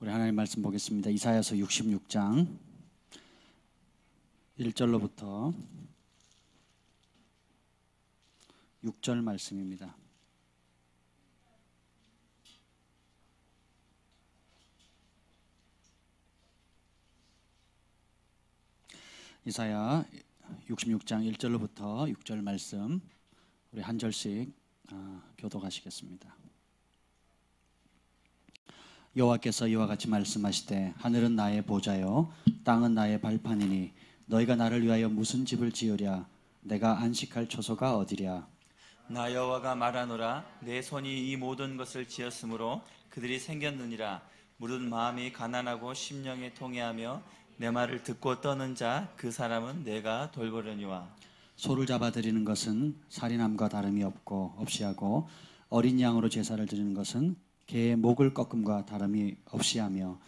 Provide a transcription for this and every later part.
우리 하나님 말씀 보겠습니다. 이사야서 66장 1절로부터 6절 말씀입니다. 이사야 66장 1절로부터 6절 말씀 우리 한 절씩 교독하시겠습니다. 여호와께서 이와 같이 말씀하시되 하늘은 나의 보좌요 땅은 나의 발판이니 너희가 나를 위하여 무슨 집을 지으랴 내가 안식할 초소가 어디랴. 나 여호와가 말하노라. 내 손이 이 모든 것을 지었으므로 그들이 생겼느니라. 무릇 마음이 가난하고 심령이 통해하며 내 말을 듣고 떠는 자 그 사람은 내가 돌보려니와. 소를 잡아 드리는 것은 살인함과 다름이 없이 하고 어린 양으로 제사를 드리는 것은 개의 목을 꺾음과 다름이 없이 하며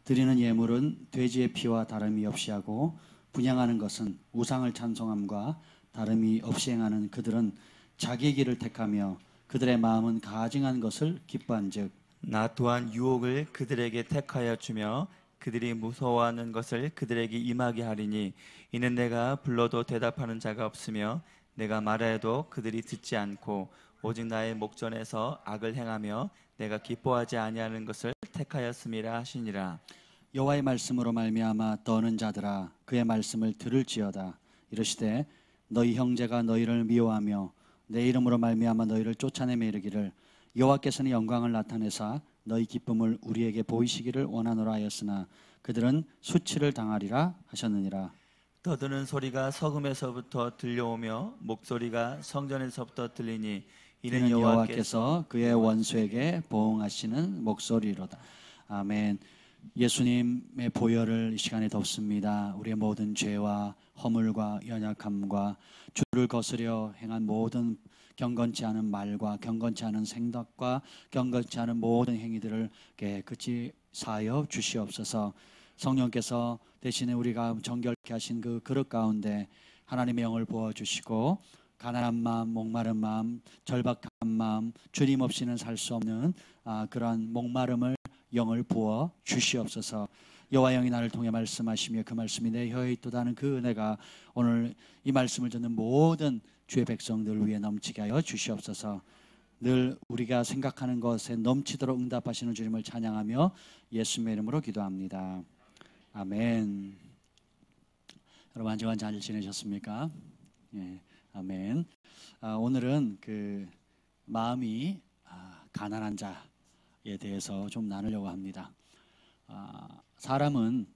드리는 예물은 돼지의 피와 다름이 없이 하고 분향하는 것은 우상을 찬송함과 다름이 없이 행하는 그들은 자기의 길을 택하며 그들의 마음은 가증한 것을 기뻐한즉 나 또한 유혹을 그들에게 택하여 주며 그들이 무서워하는 것을 그들에게 임하게 하리니 이는 내가 불러도 대답하는 자가 없으며 내가 말하여도 그들이 듣지 않고 오직 나의 목전에서 악을 행하며 내가 기뻐하지 아니하는 것을 택하였음이라 하시니라. 여호와의 말씀으로 말미암아 떠는 자들아 그의 말씀을 들을지어다. 이르시되 너희 형제가 너희를 미워하며 내 이름으로 말미암아 너희를 쫓아내며 이르기를 여호와께서는 영광을 나타내사 너희 기쁨을 우리에게 보이시기를 원하노라 하였으나 그들은 수치를 당하리라 하셨느니라. 떠드는 소리가 서금에서부터 들려오며 목소리가 성전에서부터 들리니 이는 여호와께서 그의 원수에게 보응하시는 목소리로다. 아멘. 예수님의 보혈을 이 시간에 덮습니다. 우리의 모든 죄와 허물과 연약함과 주를 거스려 행한 모든 경건치 않은 말과 경건치 않은 생각과 경건치 않은 모든 행위들을 깨끗이 사하여 주시옵소서. 성령께서 대신에 우리가 정결케 하신 그 그릇 가운데 하나님의 영을 부어주시고 가난한 마음, 목마른 마음, 절박한 마음, 주님 없이는 살 수 없는 그러한 목마름을 영을 부어 주시옵소서. 여호와 영이 나를 통해 말씀하시며 그 말씀이 내 혀에 있도다는 그 은혜가 오늘 이 말씀을 듣는 모든 주의 백성들 위해 넘치게 하여 주시옵소서. 늘 우리가 생각하는 것에 넘치도록 응답하시는 주님을 찬양하며 예수님의 이름으로 기도합니다. 아멘. 여러분 한 주간 잘 지내셨습니까? 예, 아멘. 오늘은 그 마음이 가난한 자에 대해서 좀 나누려고 합니다. 사람은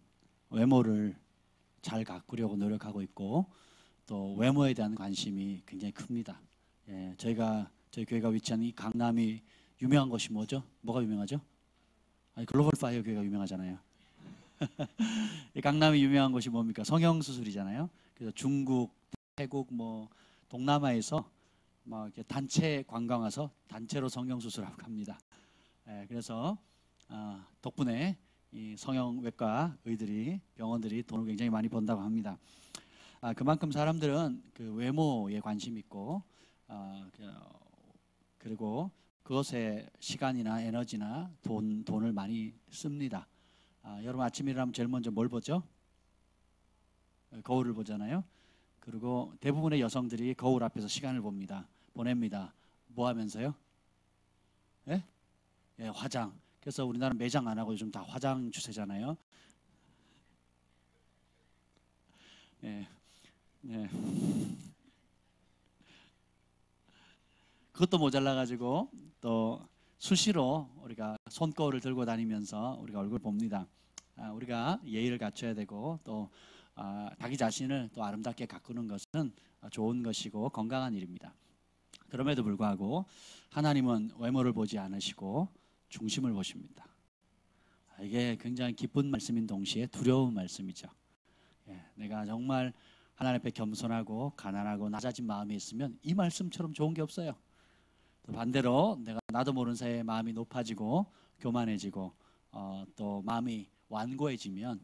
외모를 잘 가꾸려고 노력하고 있고 또 외모에 대한 관심이 굉장히 큽니다. 예, 저희 교회가 위치한 이 강남이 유명한 곳이 뭐죠? 뭐가 유명하죠? 글로벌 파이어 교회가 유명하잖아요. 이 강남이 유명한 곳이 뭡니까? 성형수술이잖아요. 그래서 중국, 태국, 동남아에서 막 이렇게 단체 관광 와서 단체로 성형수술하고 합니다. 그래서 덕분에 이 성형외과 병원들이 돈을 굉장히 많이 번다고 합니다. 그만큼 사람들은 그 외모에 관심이 있고 그리고 그것에 시간이나 에너지나 돈을 많이 씁니다. 여러분 아침에 일어나면 제일 먼저 뭘 보죠? 거울을 보잖아요. 그리고 대부분의 여성들이 거울 앞에서 시간을 보냅니다. 뭐 하면서요? 예? 예, 화장. 그래서 우리나라 매장 안 하고 요즘 다 화장 추세잖아요. 예, 예. 그것도 모자라가지고 또 수시로 우리가 손거울을 들고 다니면서 우리가 얼굴 봅니다. 우리가 예의를 갖춰야 되고 또 자기 자신을 또 아름답게 가꾸는 것은 좋은 것이고 건강한 일입니다. 그럼에도 불구하고 하나님은 외모를 보지 않으시고 중심을 보십니다. 이게 굉장히 기쁜 말씀인 동시에 두려운 말씀이죠. 내가 정말 하나님 앞에 겸손하고 가난하고 낮아진 마음이 있으면 이 말씀처럼 좋은 게 없어요. 또 반대로 내가 나도 모르는 사이에 마음이 높아지고 교만해지고 또 마음이 완고해지면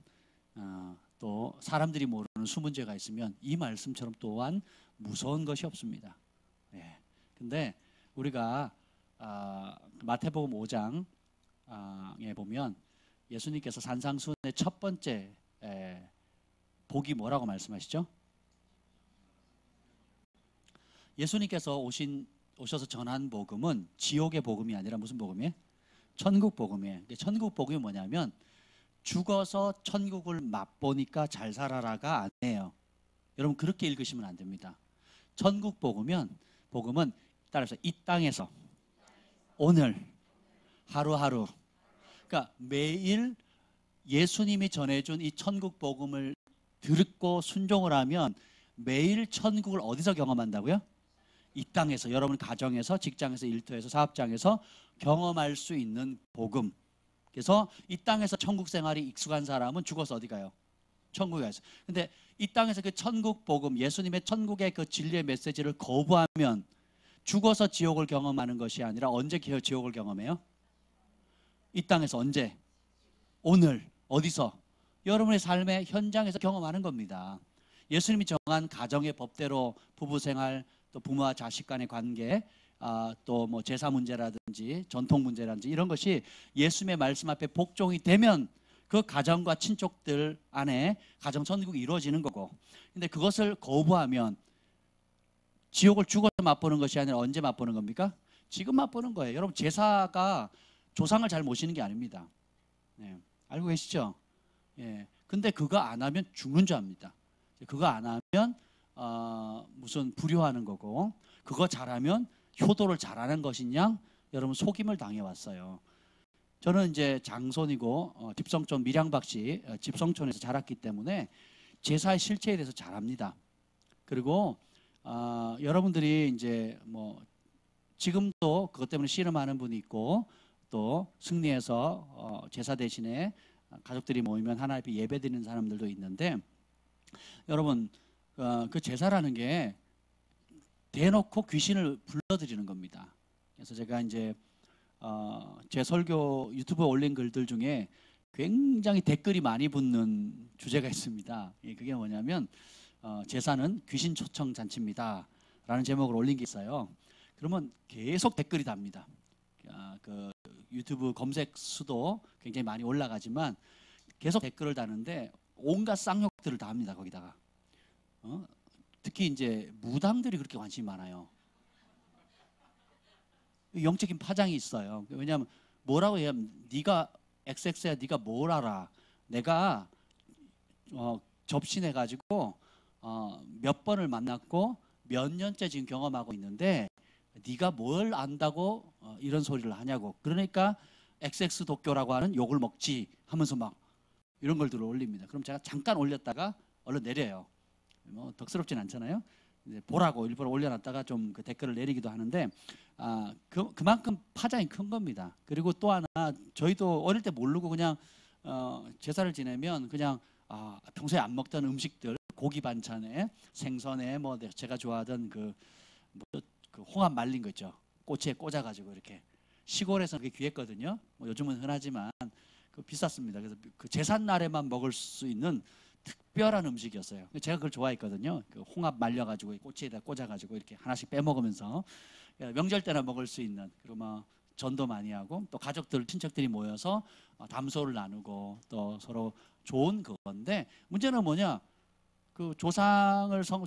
또 사람들이 모르는 수문제가 있으면 이 말씀처럼 또한 무서운 것이 없습니다. 근데 우리가 마태복음 5장에 보면 예수님께서 산상수훈의 첫 번째 복이 뭐라고 말씀하시죠? 예수님께서 오셔서 전한 복음은 지옥의 복음이 아니라 무슨 복음이에요? 천국 복음이에요. 천국 복음이 뭐냐면 죽어서 천국을 맛보니까 잘 살아라가 아니에요. 여러분 그렇게 읽으시면 안 됩니다. 천국 복음은 따라서 이 땅에서 오늘 하루하루, 그러니까 매일 예수님이 전해준 이 천국 복음을 듣고 순종을 하면 매일 천국을 어디서 경험한다고요? 이 땅에서, 여러분 가정에서, 직장에서, 일터에서, 사업장에서 경험할 수 있는 복음. 그래서 이 땅에서 천국 생활이 익숙한 사람은 죽어서 어디 가요? 천국에 가서. 근데 이 땅에서 그 천국 복음, 예수님의 천국의 그 진리의 메시지를 거부하면 죽어서 지옥을 경험하는 것이 아니라 언제 지옥을 경험해요? 이 땅에서 언제? 오늘. 어디서? 여러분의 삶의 현장에서 경험하는 겁니다. 예수님이 정한 가정의 법대로 부부 생활, 또 부모와 자식 간의 관계, 또 뭐 제사 문제라든지 전통 문제라든지 이런 것이 예수님의 말씀 앞에 복종이 되면 그 가정과 친족들 안에 가정 천국이 이루어지는 거고, 근데 그것을 거부하면 지옥을 죽어서 맛보는 것이 아니라 언제 맛보는 겁니까? 지금 맛보는 거예요. 여러분 제사가 조상을 잘 모시는 게 아닙니다. 네, 알고 계시죠? 예. 근데 그거 안 하면 죽는 줄 압니다. 그거 안 하면 무슨 불효하는 거고, 그거 잘하면 효도를 잘하는 것이냐? 여러분 속임을 당해왔어요. 저는 이제 장손이고 집성촌 밀양박씨 집성촌에서 자랐기 때문에 제사의 실체에 대해서 잘 압니다. 그리고 여러분들이 이제 뭐 지금도 그것 때문에 씨름하는 분이 있고, 또 승리해서 제사 대신에 가족들이 모이면 하나님 앞에 예배 드리는 사람들도 있는데, 여러분 그 제사라는 게 대놓고 귀신을 불러들이는 겁니다. 그래서 제가 이제 제 설교 유튜브에 올린 글들 중에 굉장히 댓글이 많이 붙는 주제가 있습니다. 그게 뭐냐면 제사는 귀신 초청 잔치입니다 라는 제목을 올린 게 있어요. 그러면 계속 댓글이 답니다. 그 유튜브 검색 수도 굉장히 많이 올라가지만 계속 댓글을 다는데 온갖 쌍욕들을 다 합니다. 거기다가 특히 이제 무당들이 그렇게 관심이 많아요. 영적인 파장이 있어요. 왜냐하면 뭐라고 해야면 네가 XX야, 네가 뭘 알아? 내가 접신해 가지고 몇 번을 만났고 몇 년째 지금 경험하고 있는데 네가 뭘 안다고 이런 소리를 하냐고. 그러니까 XX 도교라고 하는 욕을 먹지 하면서 막 이런 걸 들어 올립니다. 그럼 제가 잠깐 올렸다가 얼른 내려요. 뭐 덕스럽진 않잖아요. 이제 보라고 일부러 올려놨다가 좀 그 댓글을 내리기도 하는데 그만큼 파장이 큰 겁니다. 그리고 또 하나, 저희도 어릴 때 모르고 그냥 제사를 지내면 그냥 평소에 안 먹던 음식들, 고기 반찬에 생선에 뭐 제가 좋아하던 그 홍합 말린 거 있죠. 꼬치에 꽂아가지고 이렇게, 시골에서는 그게 귀했거든요. 뭐 요즘은 흔하지만 비쌌습니다. 그래서 그 제삿날에만 먹을 수 있는 특별한 음식이었어요. 제가 그걸 좋아했거든요. 그 홍합 말려가지고 꼬치에다 꽂아가지고 이렇게 하나씩 빼먹으면서 명절 때나 먹을 수 있는, 그리고 막 전도 많이 하고, 또 가족들, 친척들이 모여서 담소를 나누고 또 서로 좋은 그건데, 문제는 뭐냐? 그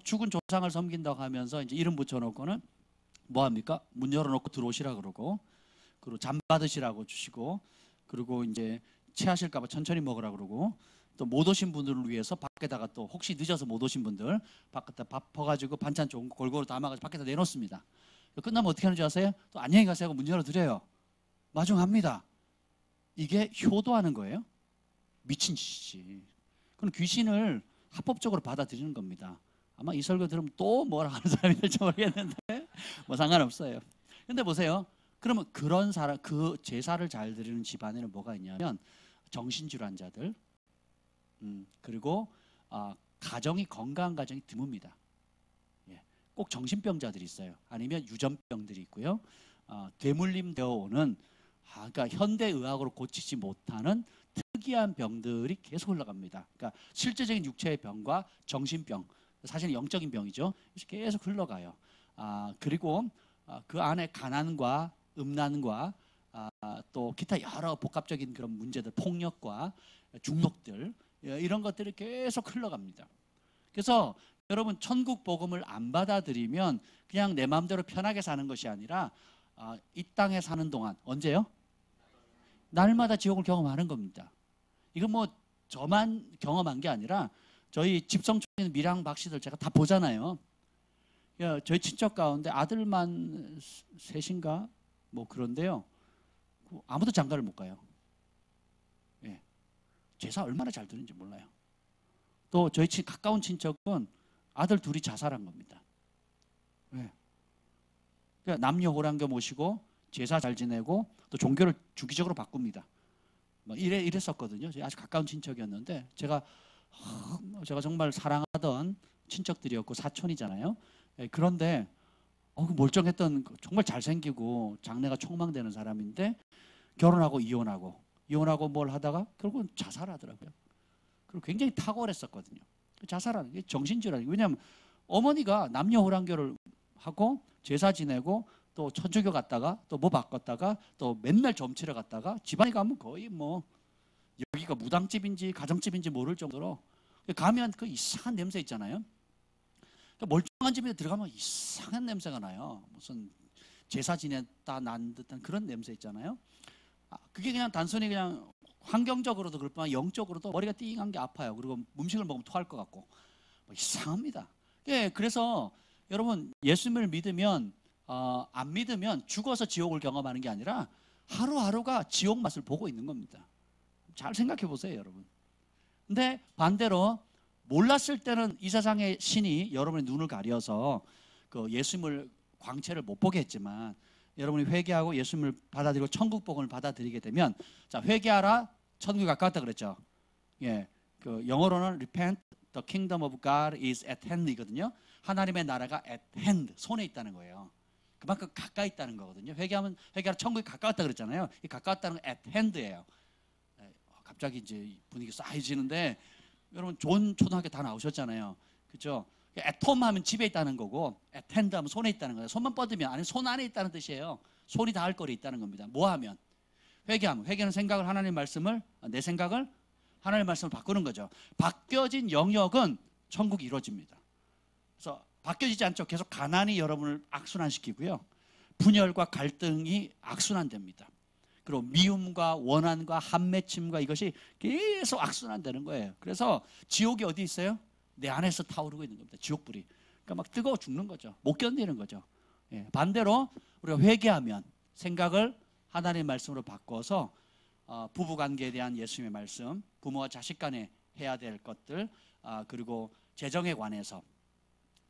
죽은 조상을 섬긴다고 하면서 이제 이름 붙여놓고는 뭐 합니까? 문 열어놓고 들어오시라 그러고, 그리고 잠 받으시라고 주시고, 그리고 이제 체하실까봐 천천히 먹으라 그러고, 또 못 오신 분들을 위해서 밖에다가, 또 혹시 늦어서 못 오신 분들 밖에다 밥 퍼가지고 반찬 좋은 거 골고루 담아가지고 밖에다 내놓습니다. 끝나면 어떻게 하는지 아세요? 또 안녕히 가세요 하고 문 열어드려요. 마중합니다. 이게 효도하는 거예요? 미친 짓이지. 그럼 귀신을 합법적으로 받아들이는 겁니다. 아마 이 설교 들으면 또 뭐라 하는 사람이 될지 모르겠는데 뭐 상관없어요. 근데 보세요. 그러면 그런 사람, 그 제사를 잘 드리는 집안에는 뭐가 있냐면 정신질환자들, 그리고 가정이 건강한 가정이 드뭅니다. 꼭 정신병자들이 있어요. 아니면 유전병들이 있고요. 되물림 되어 오는 그러니까 현대 의학으로 고치지 못하는 특이한 병들이 계속 흘러갑니다. 그러니까 실제적인 육체의 병과 정신병, 사실 영적인 병이죠. 계속 흘러가요. 그리고 그 안에 가난과 음란과 또 기타 여러 복합적인 그런 문제들, 폭력과 중독들, 이런 것들이 계속 흘러갑니다. 그래서 여러분, 천국 복음을 안 받아들이면 그냥 내 마음대로 편하게 사는 것이 아니라 이 땅에 사는 동안, 언제요? 날마다 지옥을 경험하는 겁니다. 이건 뭐 저만 경험한 게 아니라 저희 집성촌 있는 밀양 박씨들 제가 다 보잖아요. 저희 친척 가운데 아들만 셋인가 뭐 그런데요, 아무도 장가를 못 가요. 예. 제사 얼마나 잘 드는지 몰라요. 또 저희 가까운 친척은 아들 둘이 자살한 겁니다. 예. 그러니까 남녀 호랑교 모시고 제사 잘 지내고 또 종교를 주기적으로 바꿉니다. 뭐 이랬었거든요. 아주 가까운 친척이었는데 제가 정말 사랑하던 친척들이었고 사촌이잖아요. 예, 그런데 멀쩡했던, 정말 잘생기고 장래가 촉망되는 사람인데 결혼하고 이혼하고 뭘 하다가 결국은 자살하더라고요. 그리고 굉장히 탁월했었거든요. 자살하는 게 정신질환이에요. 왜냐하면 어머니가 남녀 호랑교를 하고 제사 지내고 또 천주교 갔다가 또 뭐 바꿨다가 또 맨날 점치러 갔다가 집안에 가면 거의 뭐 여기가 무당집인지 가정집인지 모를 정도로 가면 그 이상한 냄새 있잖아요. 멀쩡한 집에 들어가면 이상한 냄새가 나요. 무슨 제사 지냈다 난 듯한 그런 냄새 있잖아요. 그게 그냥 단순히 그냥 환경적으로도 그럴 뿐만 영적으로도 머리가 띵한 게 아파요. 그리고 음식을 먹으면 토할 것 같고 이상합니다. 예, 그래서 여러분, 예수님을 믿으면 안 믿으면 죽어서 지옥을 경험하는 게 아니라 하루하루가 지옥 맛을 보고 있는 겁니다. 잘 생각해 보세요, 여러분. 근데 반대로 몰랐을 때는 이 세상의 신이 여러분의 눈을 가려서 그 예수님을, 광채를 못 보게 했지만 여러분이 회개하고 예수님을 받아들이고 천국 복음을 받아들이게 되면, 자, 회개하라, 천국이 가까웠다 그랬죠. 예, 그 영어로는 repent, the kingdom of God is at hand이거든요. 하나님의 나라가 at hand, 손에 있다는 거예요. 그만큼 가까이 있다는 거거든요. 회개하라, 천국이 가까웠다 그랬잖아요. 이 가까웠다는 건 at hand예요. 갑자기 이제 분위기 쌓여지는데, 여러분 좋은 초등학교 다 나오셨잖아요. 그렇죠? 애톰 하면 집에 있다는 거고 애텐드 하면 손에 있다는 거예요. 손만 뻗으면 아니 손 안에 있다는 뜻이에요. 손이 닿을 거리 있다는 겁니다. 뭐 하면? 회개하면. 회개는 생각을 하나님의 말씀을, 내 생각을 하나님의 말씀을 바꾸는 거죠. 바뀌어진 영역은 천국이 이루어집니다. 그래서 바뀌어지지 않죠. 계속 가난이 여러분을 악순환시키고요. 분열과 갈등이 악순환됩니다. 그리고 미움과 원한과 한맺힘과 이것이 계속 악순환되는 거예요. 그래서 지옥이 어디 있어요? 내 안에서 타오르고 있는 겁니다. 지옥불이. 그러니까 막 뜨거워 죽는 거죠. 못 견디는 거죠. 예, 반대로 우리가 회개하면 생각을 하나님의 말씀으로 바꿔서 부부관계에 대한 예수님의 말씀, 부모와 자식 간에 해야 될 것들, 그리고 재정에 관해서,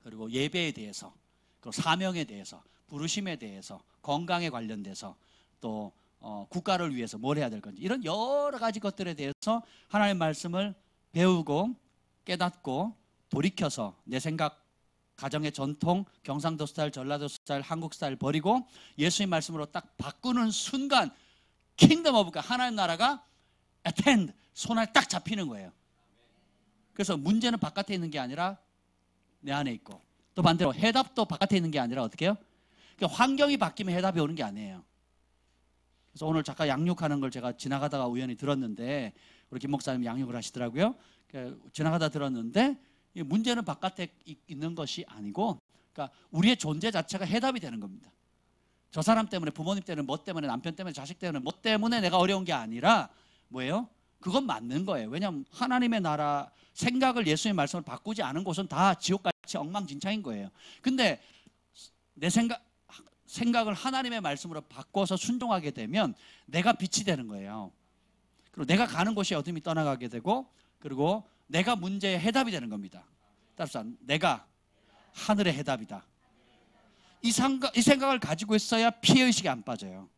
그리고 예배에 대해서, 그리고 사명에 대해서, 부르심에 대해서, 건강에 관련돼서, 또 국가를 위해서 뭘 해야 될 건지, 이런 여러 가지 것들에 대해서 하나님의 말씀을 배우고 깨닫고 돌이켜서 내 생각, 가정의 전통, 경상도 스타일, 전라도 스타일, 한국 스타일 버리고 예수의 말씀으로 딱 바꾸는 순간 킹덤 오브 갓, 하나님 나라가 attend, 손 안에 딱 잡히는 거예요. 그래서 문제는 바깥에 있는 게 아니라 내 안에 있고, 또 반대로 해답도 바깥에 있는 게 아니라 어떻게 해요? 그러니까 환경이 바뀌면 해답이 오는 게 아니에요. 그래서 오늘 잠깐 양육하는 걸 제가 지나가다가 우연히 들었는데, 우리 김 목사님 양육을 하시더라고요. 지나가다 들었는데 문제는 바깥에 있는 것이 아니고, 그러니까 우리의 존재 자체가 해답이 되는 겁니다. 저 사람 때문에, 부모님 때문에, 뭐 때문에, 남편 때문에, 자식 때문에, 뭐 때문에 내가 어려운 게 아니라 뭐예요? 그건 맞는 거예요. 왜냐하면 하나님의 나라, 생각을 예수의 말씀을 바꾸지 않은 곳은 다 지옥같이 엉망진창인 거예요. 근데 내 생각을 하나님의 말씀으로 바꿔서 순종하게 되면 내가 빛이 되는 거예요. 그리고 내가 가는 곳이 어둠이 떠나가게 되고, 그리고 내가 문제의 해답이 되는 겁니다. 따라서 내가 하늘의 해답이다. 이 생각을 가지고 있어야 피해의식이 안 빠져요.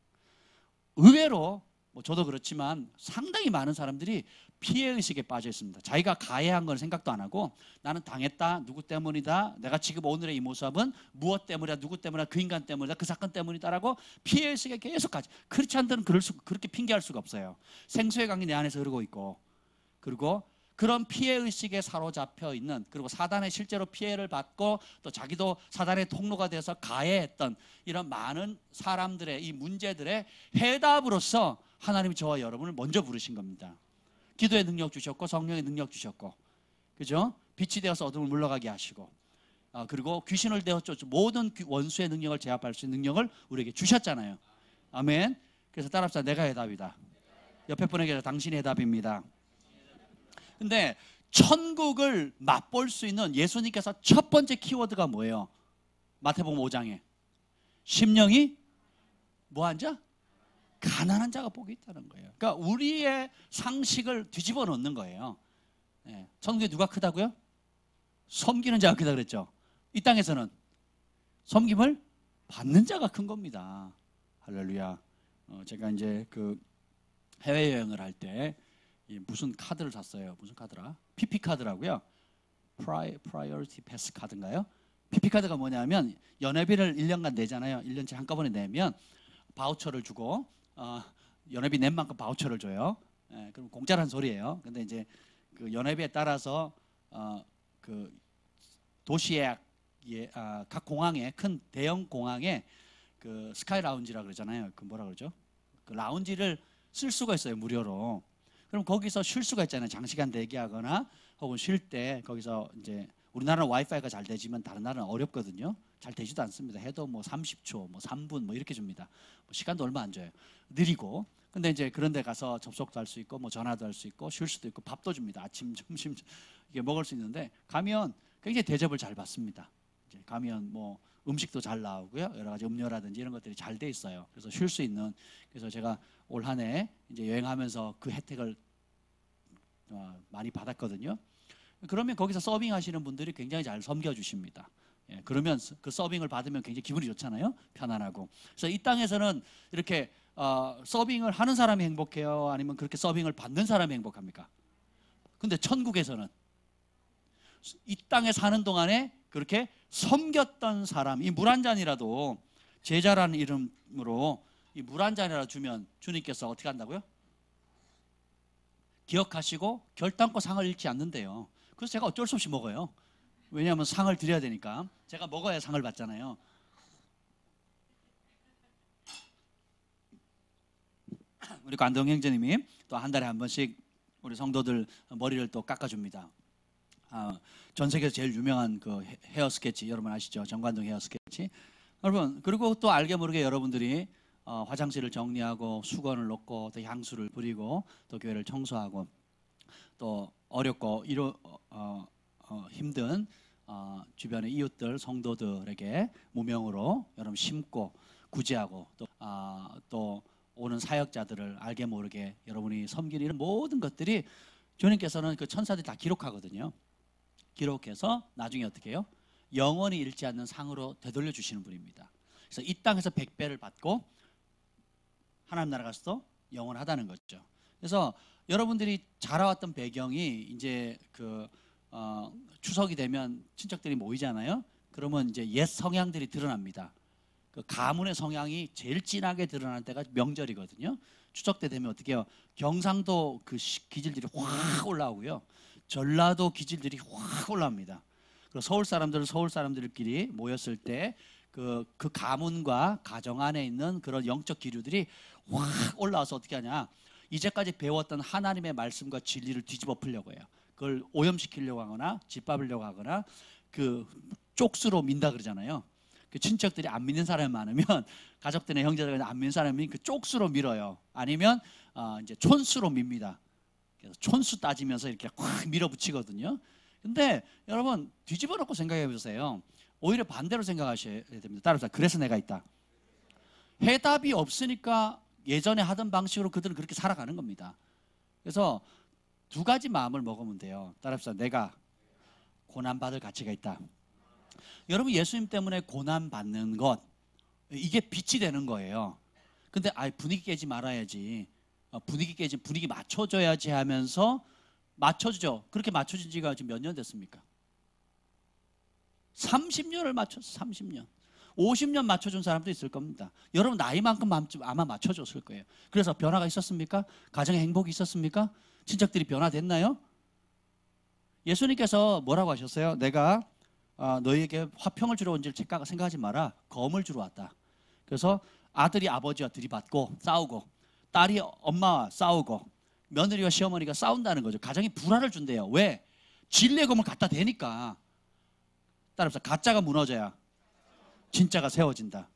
의외로 저도 그렇지만 상당히 많은 사람들이 피해의식에 빠져 있습니다. 자기가 가해한 건 생각도 안 하고, 나는 당했다, 누구 때문이다, 내가 지금 오늘의 이 모습은 무엇 때문이다, 누구 때문이다, 그 인간 때문이다, 그 사건 때문이다라고 피해의식에 계속 가지. 크리스찬들은 그렇게 핑계할 수가 없어요. 생수의 강이 내 안에서 흐르고 있고, 그리고 그런 피해의식에 사로잡혀 있는, 그리고 사단에 실제로 피해를 받고 또 자기도 사단의 통로가 돼서 가해했던 이런 많은 사람들의 이 문제들의 해답으로서 하나님이 저와 여러분을 먼저 부르신 겁니다. 기도의 능력 주셨고 성령의 능력 주셨고, 그죠? 빛이 되어서 어둠을 물러가게 하시고, 그리고 귀신을 되어 쫓 모든 원수의 능력을 제압할 수 있는 능력을 우리에게 주셨잖아요. 아멘. 그래서 따라합시다. 내가 해답이다. 옆에 분에게 당신이 해답입니다. 근데 천국을 맛볼 수 있는 예수님께서 첫 번째 키워드가 뭐예요? 마태복음 5장에 심령이 뭐한 자? 가난한 자가 복이 있다는 거예요. 그러니까 우리의 상식을 뒤집어 놓는 거예요. 천국에 누가 크다고요? 섬기는 자가 크다 그랬죠. 이 땅에서는 섬김을 받는 자가 큰 겁니다. 할렐루야. 제가 이제 그 해외여행을 할 때 무슨 카드를 샀어요. 무슨 카드라? PP 카드라고요. Priority Pass 카드인가요? PP 카드가 뭐냐면 연회비를 1년간 내잖아요. 1년치 한꺼번에 내면 바우처를 주고, 연회비 낸 만큼 바우처를 줘요. 그럼 공짜란 소리예요. 근데 이제 그 연회비에 따라서 그 도시의 각 공항에, 큰 대형 공항에 그 스카이 라운지라 그러잖아요. 그 뭐라 그러죠? 그 라운지를 쓸 수가 있어요, 무료로. 그럼 거기서 쉴 수가 있잖아요. 장시간 대기하거나 혹은 쉴 때 거기서 이제 우리나라는 와이파이가 잘 되지만 다른 나라는 어렵거든요. 잘 되지도 않습니다. 해도 뭐 30초, 뭐 3분 뭐 이렇게 줍니다. 뭐 시간도 얼마 안 줘요. 느리고. 근데 이제 그런 데 가서 접속도 할 수 있고 뭐 전화도 할 수 있고 쉴 수도 있고 밥도 줍니다. 아침, 점심 이게 먹을 수 있는데 가면 굉장히 대접을 잘 받습니다. 이제 가면 뭐 음식도 잘 나오고요. 여러 가지 음료라든지 이런 것들이 잘 돼 있어요. 그래서 쉴 수 있는. 그래서 제가 올 한 해 이제 여행하면서 그 혜택을 많이 받았거든요. 그러면 거기서 서빙하시는 분들이 굉장히 잘 섬겨주십니다. 그러면 그 서빙을 받으면 굉장히 기분이 좋잖아요. 편안하고. 그래서 이 땅에서는 이렇게 서빙을 하는 사람이 행복해요? 아니면 그렇게 서빙을 받는 사람이 행복합니까? 근데 천국에서는 이 땅에 사는 동안에 그렇게 섬겼던 사람, 이 물 한 잔이라도 제자라는 이름으로 이 물 한 잔이라도 주면 주님께서 어떻게 한다고요? 기억하시고 결단코 상을 잃지 않는데요. 그래서 제가 어쩔 수 없이 먹어요. 왜냐하면 상을 드려야 되니까. 제가 먹어야 상을 받잖아요. 우리 관동 형제님이 또 한 달에 한 번씩 우리 성도들 머리를 또 깎아줍니다. 전 세계에서 제일 유명한 그 헤어 스케치 여러분 아시죠? 정관동 헤어 스케치. 여러분, 그리고 또 알게 모르게 여러분들이 화장실을 정리하고 수건을 놓고 또 향수를 뿌리고 또 교회를 청소하고 또 어렵고 힘든 주변의 이웃들 성도들에게 무명으로 여러분 심고 구제하고 또 오는 사역자들을 알게 모르게 여러분이 섬기는 이런 모든 것들이 주님께서는 그 천사들이 다 기록하거든요. 기록해서 나중에 어떻게 해요? 영원히 잃지 않는 상으로 되돌려 주시는 분입니다. 그래서 이 땅에서 100배를 받고 하나님 나라 가서도 영원하다는 거죠. 그래서 여러분들이 자라왔던 배경이 이제 그 추석이 되면 친척들이 모이잖아요. 그러면 이제 옛 성향들이 드러납니다. 그 가문의 성향이 제일 진하게 드러나는 때가 명절이거든요. 추석 때 되면 어떻게 해요? 경상도 그 기질들이 확 올라오고요. 전라도 기질들이 확 올라옵니다. 그리고 서울 사람들은 서울 사람들끼리 모였을 때 그 가문과 가정 안에 있는 그런 영적 기류들이 확 올라와서 어떻게 하냐? 이제까지 배웠던 하나님의 말씀과 진리를 뒤집어 풀려고 해요. 그걸 오염시키려고 하거나 짓밟으려고 하거나 그 쪽수로 민다 그러잖아요. 그 친척들이 안 믿는 사람이 많으면 가족들의 형제들이 안 믿는 사람이 그 쪽수로 밀어요. 아니면 이제 촌수로 밉니다. 그래서 촌수 따지면서 이렇게 확 밀어붙이거든요. 근데 여러분 뒤집어 놓고 생각해 보세요. 오히려 반대로 생각하셔야 됩니다. 따라서 그래서 내가 있다. 해답이 없으니까 예전에 하던 방식으로 그들은 그렇게 살아가는 겁니다. 그래서 두 가지 마음을 먹으면 돼요. 따라서 내가 고난받을 가치가 있다. 여러분 예수님 때문에 고난받는 것 이게 빛이 되는 거예요. 근데 분위기 깨지 말아야지. 분위기 맞춰줘야지 하면서 맞춰주죠. 그렇게 맞춰진 지가 지금 몇 년 됐습니까? 30년을 맞췄어. 30년 50년 맞춰준 사람도 있을 겁니다. 여러분 나이만큼 아마 맞춰줬을 거예요. 그래서 변화가 있었습니까? 가정에 행복이 있었습니까? 친척들이 변화됐나요? 예수님께서 뭐라고 하셨어요? 내가 너희에게 화평을 주러 온 줄 생각하지 마라. 검을 주러 왔다. 그래서 아들이 아버지와 들이받고 싸우고, 딸이 엄마와 싸우고, 며느리와 시어머니가 싸운다는 거죠. 가정이 불화를 준대요. 왜? 진리의 검을 갖다 대니까. 따라서 가짜가 무너져야 진짜가 세워진다.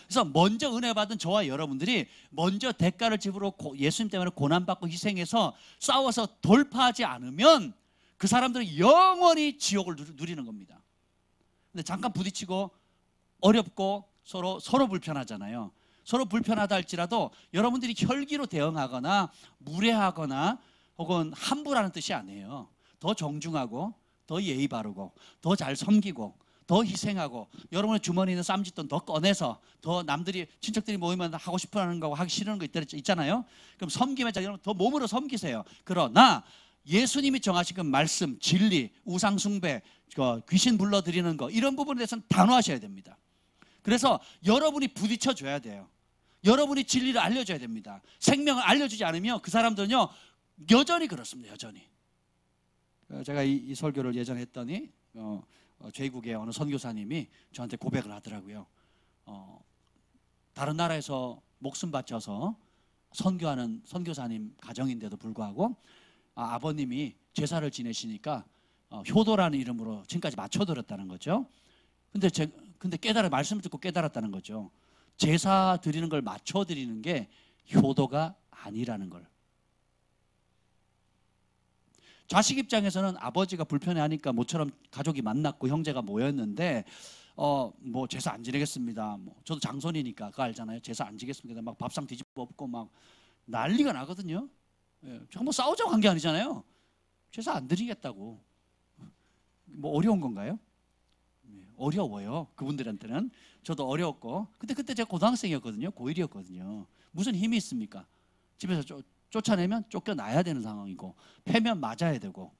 그래서 먼저 은혜 받은 저와 여러분들이 먼저 대가를 지불로 예수님 때문에 고난받고 희생해서 싸워서 돌파하지 않으면 그 사람들은 영원히 지옥을 누리는 겁니다. 근데 잠깐 부딪히고 어렵고 서로 불편하잖아요. 서로 불편하다 할지라도 여러분들이 혈기로 대응하거나 무례하거나 혹은 함부라는 뜻이 아니에요. 더 정중하고 더 예의 바르고 더 잘 섬기고 더 희생하고 여러분의 주머니에 있는 쌈짓돈 더 꺼내서 더 남들이 친척들이 모이면 하고 싶어하는 거고 하기 싫은 거 있잖아요. 그럼 섬김의 자 여러분 더 몸으로 섬기세요. 그러나 예수님이 정하신 그 말씀, 진리, 우상 숭배, 귀신 불러들이는 거 이런 부분에 대해서는 단호하셔야 됩니다. 그래서 여러분이 부딪혀 줘야 돼요. 여러분이 진리를 알려줘야 됩니다. 생명을 알려주지 않으면 그 사람들은요 여전히 그렇습니다. 여전히. 제가 이 설교를 예전에 했더니 제국의 어느 선교사님이 저한테 고백을 하더라고요. 다른 나라에서 목숨 바쳐서 선교하는 선교사님 가정인데도 불구하고 아버님이 제사를 지내시니까 효도라는 이름으로 지금까지 맞춰드렸다는 거죠. 근데 말씀을 듣고 깨달았다는 거죠. 제사 드리는 걸 맞춰드리는 게 효도가 아니라는 걸. 자식 입장에서는 아버지가 불편해하니까 모처럼 가족이 만났고 형제가 모였는데 뭐 제사 안 지내겠습니다. 뭐 저도 장손이니까 그거 알잖아요. 제사 안 지겠습니다. 막 밥상 뒤집어 엎고 막 난리가 나거든요. 예, 뭐 싸우자고 한 게 아니잖아요. 제사 안 드리겠다고. 뭐 어려운 건가요? 어려워요. 그분들한테는. 저도 어려웠고. 근데 그때 제가 고등학생이었거든요. 고1이었거든요. 무슨 힘이 있습니까? 집에서 쫓아내면 쫓겨나야 되는 상황이고 패면 맞아야 되고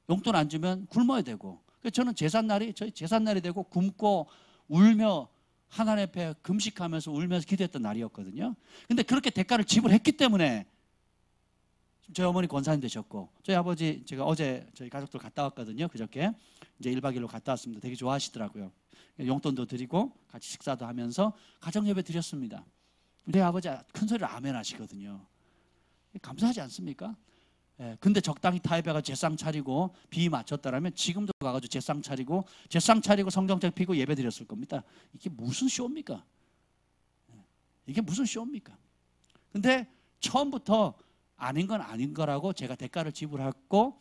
용돈 안 주면 굶어야 되고. 그래서 저는 저희 제삿날이 되고 굶고 울며 하나님 앞에 금식하면서 울면서 기도했던 날이었거든요. 근데 그렇게 대가를 지불했기 때문에 저희 어머니 권사님 되셨고 저희 아버지 제가 어제 저희 가족들 갔다 왔거든요. 그저께 이제 1박 2일로 갔다 왔습니다. 되게 좋아하시더라고요. 용돈도 드리고 같이 식사도 하면서 가정예배 드렸습니다. 우리 아버지 큰 소리로 아멘 하시거든요. 감사하지 않습니까? 예, 근데 적당히 타협해가 제상 차리고 비 맞췄다라면 지금도 가가지고 제상 차리고 성경책 피고 예배 드렸을 겁니다. 이게 무슨 쇼입니까? 이게 무슨 쇼입니까? 근데 처음부터 아닌 건 아닌 거라고 제가 대가를 지불했고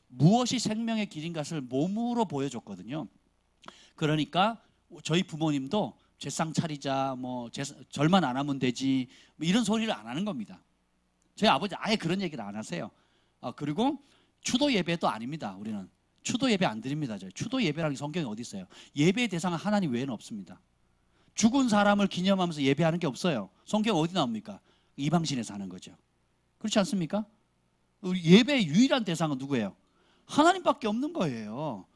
무엇이 생명의 길인 것을 몸으로 보여줬거든요. 그러니까 저희 부모님도 제상 차리자, 뭐 절만 안 하면 되지, 뭐 이런 소리를 안 하는 겁니다. 저희 아버지 아예 그런 얘기를 안 하세요. 그리고 추도 예배도 아닙니다. 우리는 추도 예배 안 드립니다. 추도 예배라는 성경에 어디 있어요? 예배의 대상은 하나님 외에는 없습니다. 죽은 사람을 기념하면서 예배하는 게 없어요. 성경 어디 나옵니까? 이방신에서 하는 거죠. 그렇지 않습니까? 우리 예배의 유일한 대상은 누구예요? 하나님밖에 없는 거예요.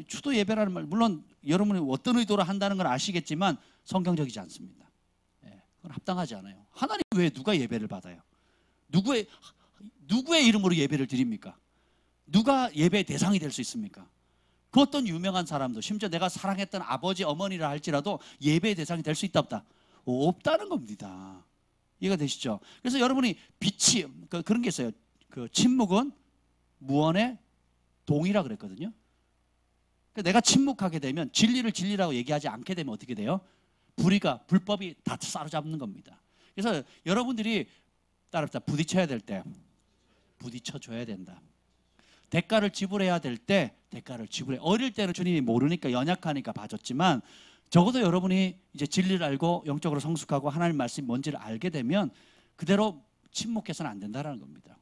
추도 예배라는 말, 물론 여러분이 어떤 의도로 한다는 걸 아시겠지만 성경적이지 않습니다. 그건 합당하지 않아요. 하나님 외에 누가 예배를 받아요? 누구의 이름으로 예배를 드립니까? 누가 예배의 대상이 될 수 있습니까? 그 어떤 유명한 사람도 심지어 내가 사랑했던 아버지 어머니라 할지라도 예배의 대상이 될 수 있다 없다? 없다는 겁니다. 이해가 되시죠? 그래서 여러분이 빛이 그런 게 있어요. 그 침묵은 무언의 동이라 그랬거든요. 내가 침묵하게 되면 진리라고 얘기하지 않게 되면 어떻게 돼요? 불법이 다 사로잡는 겁니다. 그래서 여러분들이 따라합시다. 부딪혀야 될 때 부딪혀줘야 된다. 대가를 지불해야 될 때 대가를 지불해. 어릴 때는 주님이 모르니까 연약하니까 봐줬지만 적어도 여러분이 이제 진리를 알고 영적으로 성숙하고 하나님 말씀이 뭔지를 알게 되면 그대로 침묵해서는 안 된다는 겁니다.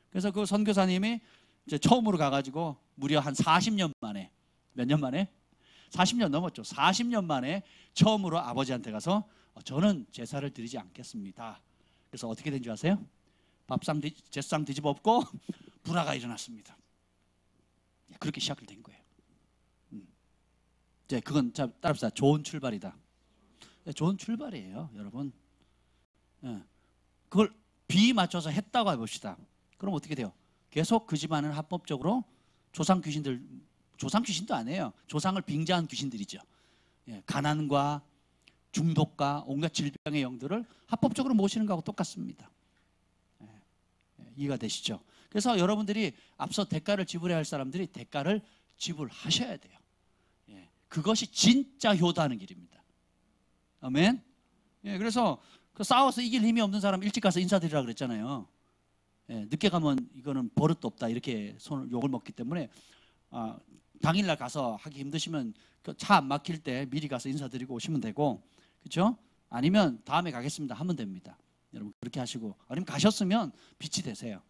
그래서 그 선교사님이 이제 처음으로 가가지고 무려 한 40년 만에, 몇 년 만에? 40년 넘었죠. 40년 만에 처음으로 아버지한테 가서 저는 제사를 드리지 않겠습니다. 그래서 어떻게 된 줄 아세요? 제상 뒤집어 엎고 불화가 일어났습니다. 그렇게 시작된 거예요. 이제 그건 따라합시다. 좋은 출발이다. 좋은 출발이에요, 여러분. 그걸 비 맞춰서 했다고 해봅시다. 그럼 어떻게 돼요? 계속 그 집안은 합법적으로 조상 귀신도 아니에요. 조상을 빙자한 귀신들이죠. 예, 가난과 중독과 온갖 질병의 영들을 합법적으로 모시는 것하고 똑같습니다. 이해가 되시죠? 그래서 여러분들이 앞서 대가를 지불해야 할 사람들이 대가를 지불하셔야 돼요. 예, 그것이 진짜 효도하는 길입니다. 아멘. 예, 그래서 그 싸워서 이길 힘이 없는 사람 일찍 가서 인사드리라 그랬잖아요. 예, 늦게 가면 이거는 버릇도 없다 이렇게 손을 욕을 먹기 때문에 당일날 가서 하기 힘드시면 그 차 안 막힐 때 미리 가서 인사드리고 오시면 되고, 그렇죠? 아니면 다음에 가겠습니다 하면 됩니다. 여러분 그렇게 하시고, 아니면 가셨으면 빛이 되세요.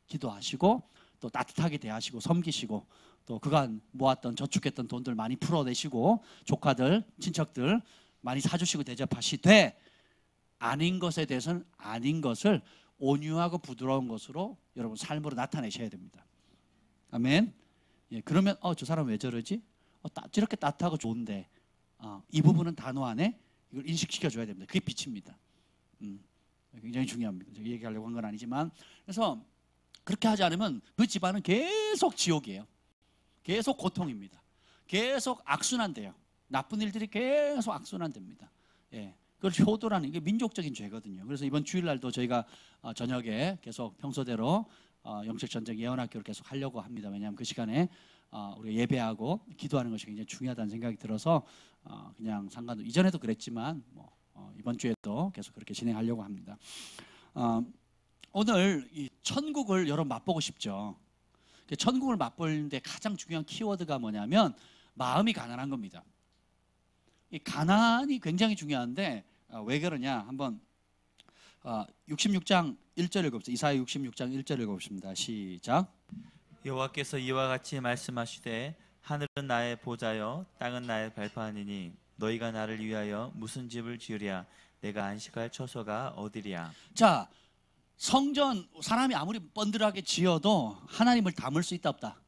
기도하시고 또 따뜻하게 대하시고 섬기시고 또 그간 모았던 저축했던 돈들 많이 풀어내시고 조카들 친척들 많이 사주시고 대접하시되, 아닌 것에 대해서는 아닌 것을 온유하고 부드러운 것으로 여러분 삶으로 나타내셔야 됩니다. 아멘. 예, 그러면 저 사람 왜 저러지? 저렇게 따뜻하고 좋은데 이 부분은 단호하네. 이걸 인식시켜 줘야 됩니다. 그게 빛입니다. 굉장히 중요합니다. 제가 얘기하려고 한 건 아니지만, 그래서 그렇게 하지 않으면 그 집안은 계속 지옥이에요. 계속 고통입니다. 계속 악순환돼요. 나쁜 일들이 계속 악순환됩니다. 예, 그걸 효도라는 게 민족적인 죄거든요. 그래서 이번 주일날도 저희가 저녁에 계속 평소대로 영적 전쟁 예언학교를 계속 하려고 합니다. 왜냐하면 그 시간에 우리가 예배하고 기도하는 것이 굉장히 중요하다는 생각이 들어서 그냥 이전에도 그랬지만 이번 주에도 계속 그렇게 진행하려고 합니다. 오늘 이 천국을 여러분 맛보고 싶죠. 천국을 맛보는데 가장 중요한 키워드가 뭐냐면 마음이 가난한 겁니다. 이 가난이 굉장히 중요한데 왜 그러냐? 한번 66장 1절 읽어봅시다. 이사야 66장 1절 읽어봅니다. 시작. 여호와께서 이와 같이 말씀하시되 하늘은 나의 보좌여 땅은 나의 발판이니 너희가 나를 위하여 무슨 집을 지으랴? 내가 안식할 처소가 어디랴? 자, 성전 사람이 아무리 번들하게 지어도 하나님을 담을 수 있다 없다?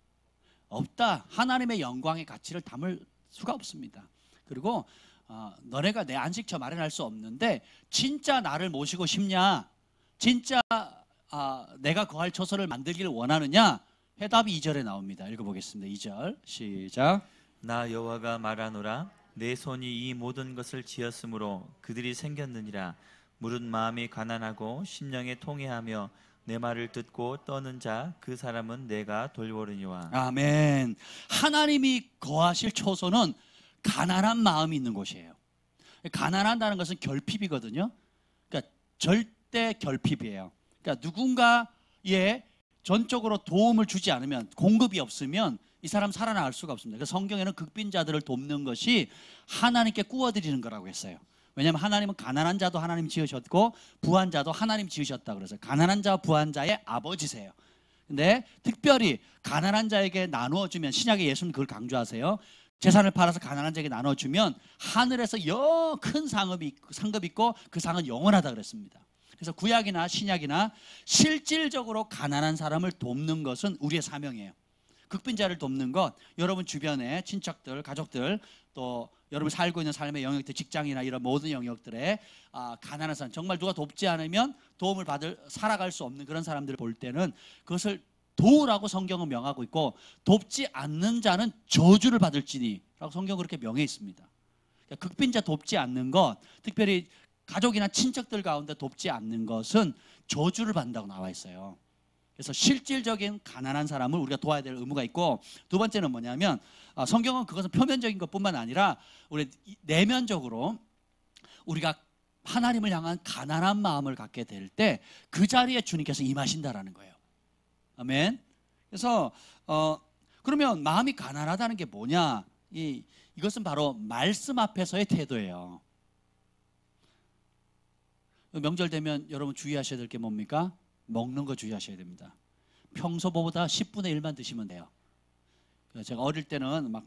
없다. 하나님의 영광의 가치를 담을 수가 없습니다. 그리고 너네가 내 안식처 마련할 수 없는데 진짜 나를 모시고 싶냐? 진짜 내가 거할 처소를 만들기를 원하느냐? 해답이 2절에 나옵니다. 읽어보겠습니다. 2절 시작. 나 여호와가 말하노라 내 손이 이 모든 것을 지었으므로 그들이 생겼느니라. 무릇 마음이 가난하고 심령에 통회하며 내 말을 듣고 떠는 자 그 사람은 내가 돌보르니와. 아멘. 하나님이 거하실 처소는 가난한 마음이 있는 곳이에요. 가난하다는 것은 결핍이거든요. 그러니까 절대 결핍이에요. 그러니까 누군가의 전적으로 도움을 주지 않으면, 공급이 없으면 이 사람 살아나갈 수가 없습니다. 그래서 성경에는 극빈자들을 돕는 것이 하나님께 꾸어드리는 거라고 했어요. 왜냐하면 하나님은 가난한 자도 하나님 지으셨고 부한 자도 하나님 지으셨다 그래서 가난한 자와 부한 자의 아버지세요. 근데 특별히 가난한 자에게 나누어주면, 신약의 예수는 그걸 강조하세요. 재산을 팔아서 가난한 자에게 나눠주면 하늘에서 큰 상급이 있고 그 상은 영원하다 그랬습니다. 그래서 구약이나 신약이나 실질적으로 가난한 사람을 돕는 것은 우리의 사명이에요. 극빈자를 돕는 것, 여러분 주변에 친척들, 가족들, 또 여러분 살고 있는 삶의 영역들, 직장이나 이런 모든 영역들에 가난한 사람, 정말 누가 돕지 않으면 도움을 살아갈 수 없는 그런 사람들을 볼 때는 그것을 도우라고 성경은 명하고 있고, 돕지 않는 자는 저주를 받을지니 라고 성경은 그렇게 명해 있습니다. 그러니까 극빈자 돕지 않는 것, 특별히 가족이나 친척들 가운데 돕지 않는 것은 저주를 받는다고 나와 있어요. 그래서 실질적인 가난한 사람을 우리가 도와야 될 의무가 있고, 두 번째는 뭐냐면 성경은 그것은 표면적인 것뿐만 아니라 우리 내면적으로 우리가 하나님을 향한 가난한 마음을 갖게 될 때 그 자리에 주님께서 임하신다라는 거예요. 아멘. 그래서 그러면 마음이 가난하다는 게 뭐냐? 이것은 바로 말씀 앞에서의 태도예요. 명절 되면 여러분 주의하셔야 될 게 뭡니까? 먹는 거 주의하셔야 됩니다. 평소보다 10분의 1만 드시면 돼요. 제가 어릴 때는 막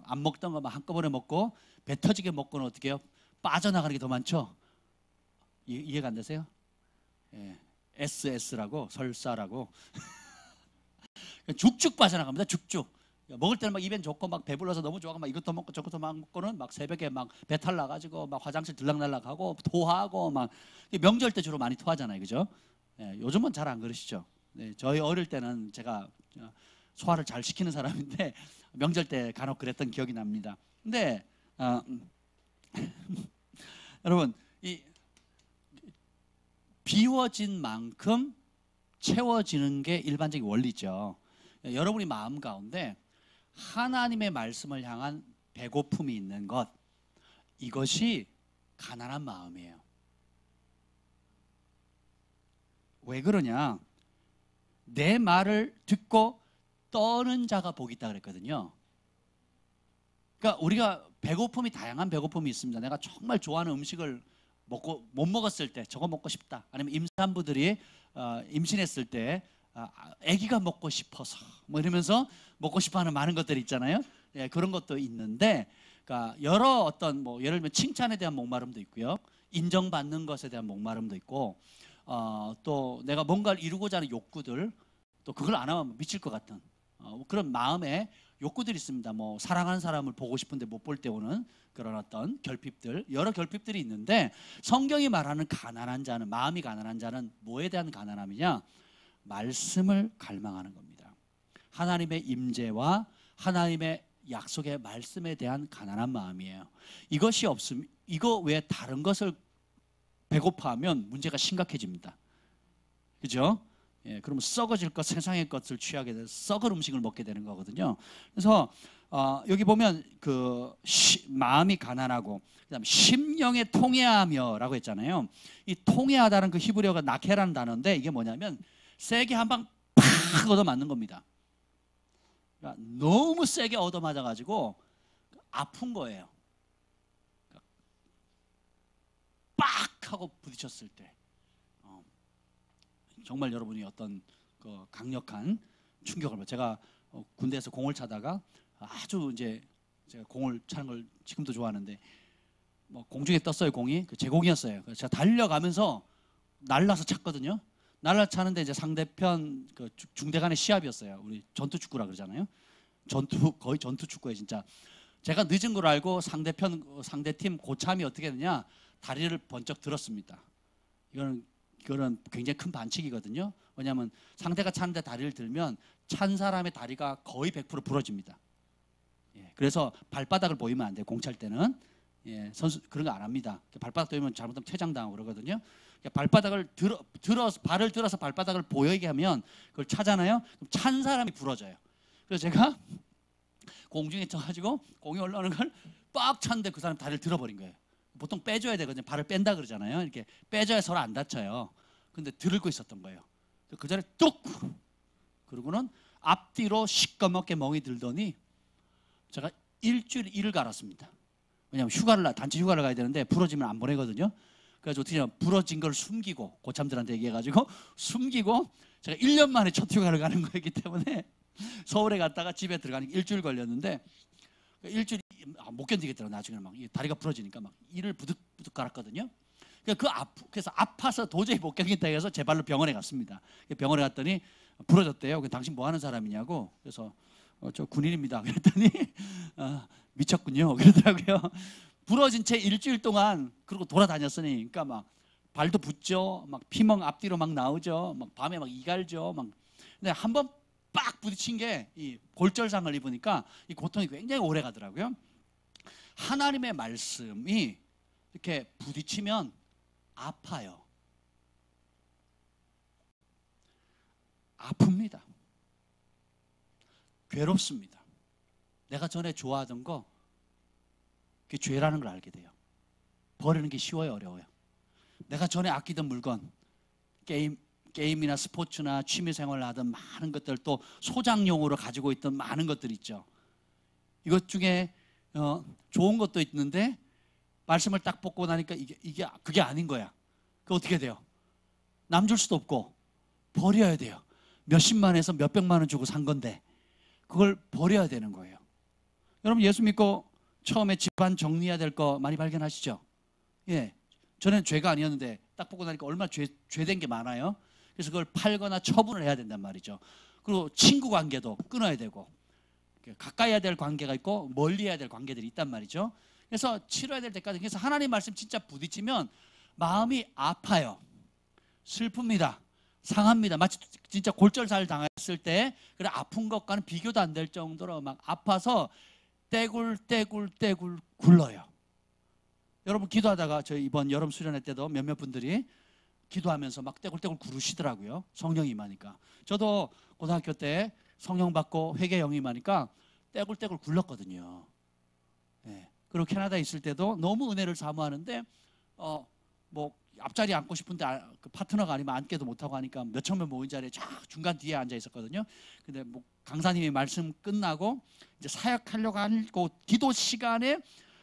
안 먹던 거 막 한꺼번에 먹고 배 터지게 먹고는 어떻게 해요? 빠져나가는 게 더 많죠? 이해가 안 되세요? 예, SS라고, 설사라고 죽죽 빠져나갑니다. 죽죽. 먹을 때는 막 입엔 좋고 막 배불러서 너무 좋아하고 막 이것도 먹고 저것도 막 먹고는 막 새벽에 막 배탈 나가지고 막 화장실 들락날락하고 토하고 막 명절 때 주로 많이 토하잖아요, 그죠? 예, 요즘은 잘 안 그러시죠? 네, 저희 어릴 때는 제가 소화를 잘 시키는 사람인데 명절 때 간혹 그랬던 기억이 납니다. 근데 여러분, 이 비워진 만큼 채워지는 게 일반적인 원리죠. 여러분이 마음 가운데 하나님의 말씀을 향한 배고픔이 있는 것, 이것이 가난한 마음이에요. 왜 그러냐? 내 말을 듣고 떠는 자가 복이 있다 그랬거든요. 그러니까 우리가 배고픔이, 다양한 배고픔이 있습니다. 내가 정말 좋아하는 음식을 먹고 못 먹었을 때 저거 먹고 싶다. 아니면 임산부들이 임신했을 때 아기가 먹고 싶어서 뭐 이러면서 먹고 싶어하는 많은 것들이 있잖아요. 예, 그런 것도 있는데, 그러니까 여러 어떤 뭐 예를 들면 칭찬에 대한 목마름도 있고요, 인정받는 것에 대한 목마름도 있고, 또 내가 뭔가를 이루고자 하는 욕구들, 또 그걸 안 하면 미칠 것 같은 그런 마음의 욕구들이 있습니다. 뭐 사랑하는 사람을 보고 싶은데 못 볼 때 오는 그런 어떤 결핍들, 여러 결핍들이 있는데, 성경이 말하는 가난한 자는, 마음이 가난한 자는 뭐에 대한 가난함이냐? 말씀을 갈망하는 겁니다. 하나님의 임재와 하나님의 약속의 말씀에 대한 가난한 마음이에요. 이것이 없으면, 이거 외에 다른 것을 배고파하면 문제가 심각해집니다. 그죠? 예, 그러면 썩어질 것, 세상의 것을 취하게 돼서 썩은 음식을 먹게 되는 거거든요. 그래서 여기 보면 마음이 가난하고, 그다음에 심령에 통회하며라고 했잖아요. 이 통회하다는 그 히브리어가 나케라는 단어인데, 이게 뭐냐면 세게 한 방 팍 얻어맞는 겁니다. 그러니까 너무 세게 얻어맞아가지고 아픈 거예요. 그러니까 빡 하고 부딪혔을 때 정말 여러분이 어떤 그 강력한 충격을 받아요. 제가 군대에서 공을 차다가 아주 이제 제가 공을 차는 걸 지금도 좋아하는데, 뭐 공중에 떴어요. 공이 제 공이었어요. 그래서 제가 달려가면서 날라서 찼거든요. 날라 차는데 이제 상대편 그 중대 간의 시합이었어요. 우리 전투 축구라 그러잖아요. 거의 전투 축구에 진짜 제가 늦은 걸 알고 상대팀 고참이 어떻게 되냐, 다리를 번쩍 들었습니다. 이거는 굉장히 큰 반칙이거든요. 왜냐하면 상대가 차는데 다리를 들면 찬 사람의 다리가 거의 100% 부러집니다. 예, 그래서 발바닥을 보이면 안 돼요. 공 찰 때는. 예, 선수 그런 거 안 합니다. 발바닥 보이면 잘못하면 퇴장당하고 그러거든요. 발바닥을 발을 들어서 발바닥을 보이게 하면 그걸 차잖아요. 그럼 찬 사람이 부러져요. 그래서 제가 공중에 쳐가지고 공이 올라오는 걸 빡 찼는데 그 사람 다리를 들어버린 거예요. 보통 빼줘야 되거든요. 발을 뺀다 그러잖아요. 이렇게 빼줘야 서로 안 다쳐요. 근데 들고 있었던 거예요. 그 자리에 뚝! 그러고는 앞뒤로 시꺼멓게 멍이 들더니 제가 일주일 일을 갈았습니다. 왜냐하면 단체 휴가를 가야 되는데 부러지면 안 보내거든요. 그래서 어떻게 하면 부러진 걸 숨기고, 고참들한테 얘기해가지고 숨기고, 제가 1년 만에 첫 휴가를 가는 거였기 때문에 서울에 갔다가 집에 들어가니까 일주일 걸렸는데, 일주일 못 견디겠더라고요. 나중에는 막 다리가 부러지니까 막 이를 부득부득 갈았거든요. 그래서 아파서 도저히 못 견디겠다 해서 제 발로 병원에 갔습니다. 병원에 갔더니 부러졌대요. 당신 뭐 하는 사람이냐고. 그래서 저 군인입니다. 그랬더니 미쳤군요. 그러더라고요. 부러진 채 일주일 동안 그러고 돌아다녔으니, 그러니까 막 발도 붓죠, 막 피멍 앞뒤로 막 나오죠, 막 밤에 막 이갈죠, 막. 근데 한번 빡 부딪힌 게 이 골절상을 입으니까 이 고통이 굉장히 오래 가더라고요. 하나님의 말씀이 이렇게 부딪히면 아파요. 아픕니다. 괴롭습니다. 내가 전에 좋아하던 거, 그게 죄라는 걸 알게 돼요. 버리는 게 쉬워요, 어려워요? 내가 전에 아끼던 물건, 게임이나 스포츠나 취미생활을 하던 많은 것들, 또 소장용으로 가지고 있던 많은 것들 있죠. 이것 중에 좋은 것도 있는데 말씀을 딱 뽑고 나니까 그게 아닌 거야. 그 어떻게 돼요? 남 줄 수도 없고 버려야 돼요. 몇십만에서 몇백만 원 주고 산 건데 그걸 버려야 되는 거예요. 여러분, 예수 믿고 처음에 집안 정리해야 될 거 많이 발견하시죠? 예, 저는 죄가 아니었는데 딱 보고 나니까 얼마나 죄된 게 많아요. 그래서 그걸 팔거나 처분을 해야 된단 말이죠. 그리고 친구 관계도 끊어야 되고, 가까이 해야 될 관계가 있고 멀리 해야 될 관계들이 있단 말이죠. 그래서 치러야 될 때까지. 그래서 하나님 말씀 진짜 부딪히면 마음이 아파요. 슬픕니다. 상합니다. 마치 진짜 골절살 당했을 때 그래 아픈 것과는 비교도 안 될 정도로 막 아파서 떼굴 굴러요. 여러분 기도하다가 저희 이번 여름 수련회 때도 몇몇 분들이 기도하면서 막 떼굴 구르시더라고요. 성령 임하니까. 저도 고등학교 때 성령 받고 회개 영이 임하니까 떼굴 굴렀거든요. 네. 그리고 캐나다에 있을 때도 너무 은혜를 사모하는데 뭐 앞자리에 앉고 싶은데 그 파트너가 아니면 앉게도 못하고 하니까 몇천 명 모인 자리에 쫙 중간 뒤에 앉아 있었거든요. 근데 뭐 강사님이 말씀 끝나고 이제 사역하려고 하고 기도 시간에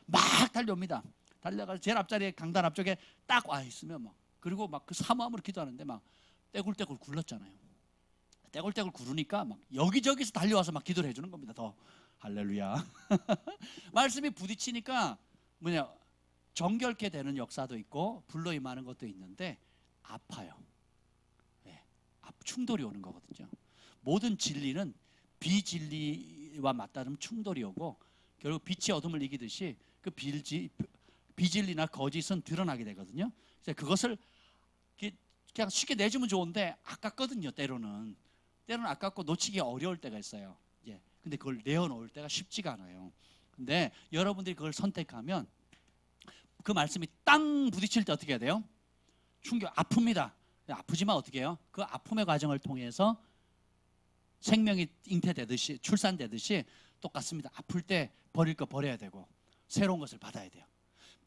막 달려옵니다. 달려가서 제일 앞자리에 강단 앞쪽에 딱 와 있으면 막 그리고 막 그 사모함으로 기도하는데 막 떼굴 굴렀잖아요. 떼굴 구르니까 막 여기저기서 달려와서 막 기도를 해주는 겁니다. 더 할렐루야. 말씀이 부딪히니까 뭐냐 정결케 되는 역사도 있고 불로 임하는 것도 있는데 아파요. 네, 충돌이 오는 거거든요. 모든 진리는 비진리와 맞닿으면 충돌이 오고 결국 빛이 어둠을 이기듯이 그 비진리나 거짓은 드러나게 되거든요. 그래서 그것을 그냥 쉽게 내주면 좋은데 아깝거든요. 때로는 아깝고 놓치기 어려울 때가 있어요. 예. 근데 그걸 내어놓을 때가 쉽지가 않아요. 근데 여러분들이 그걸 선택하면 그 말씀이 땅 부딪힐 때 어떻게 해야 돼요? 충격, 아픕니다. 아프지만 어떻게 해요? 그 아픔의 과정을 통해서 생명이 잉태되듯이 출산되듯이 똑같습니다. 아플 때 버릴 거 버려야 되고 새로운 것을 받아야 돼요.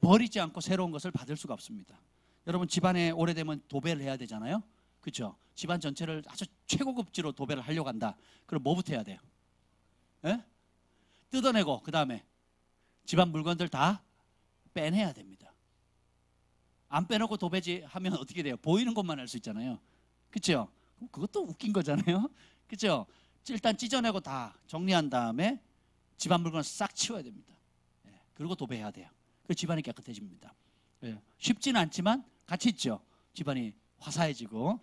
버리지 않고 새로운 것을 받을 수가 없습니다. 여러분 집안에 오래되면 도배를 해야 되잖아요. 그렇죠? 집안 전체를 아주 최고급지로 도배를 하려고 한다. 그럼 뭐부터 해야 돼요? 예? 뜯어내고 그 다음에 집안 물건들 다 빼내야 됩니다. 안 빼놓고 도배지 하면 어떻게 돼요? 보이는 것만 할 수 있잖아요. 그렇죠? 그것도 웃긴 거잖아요. 그렇죠? 일단 찢어내고 다 정리한 다음에 집안 물건을 싹 치워야 됩니다. 예, 그리고 도배해야 돼요. 그 집안이 깨끗해집니다. 예, 쉽지는 않지만 같이 있죠. 집안이 화사해지고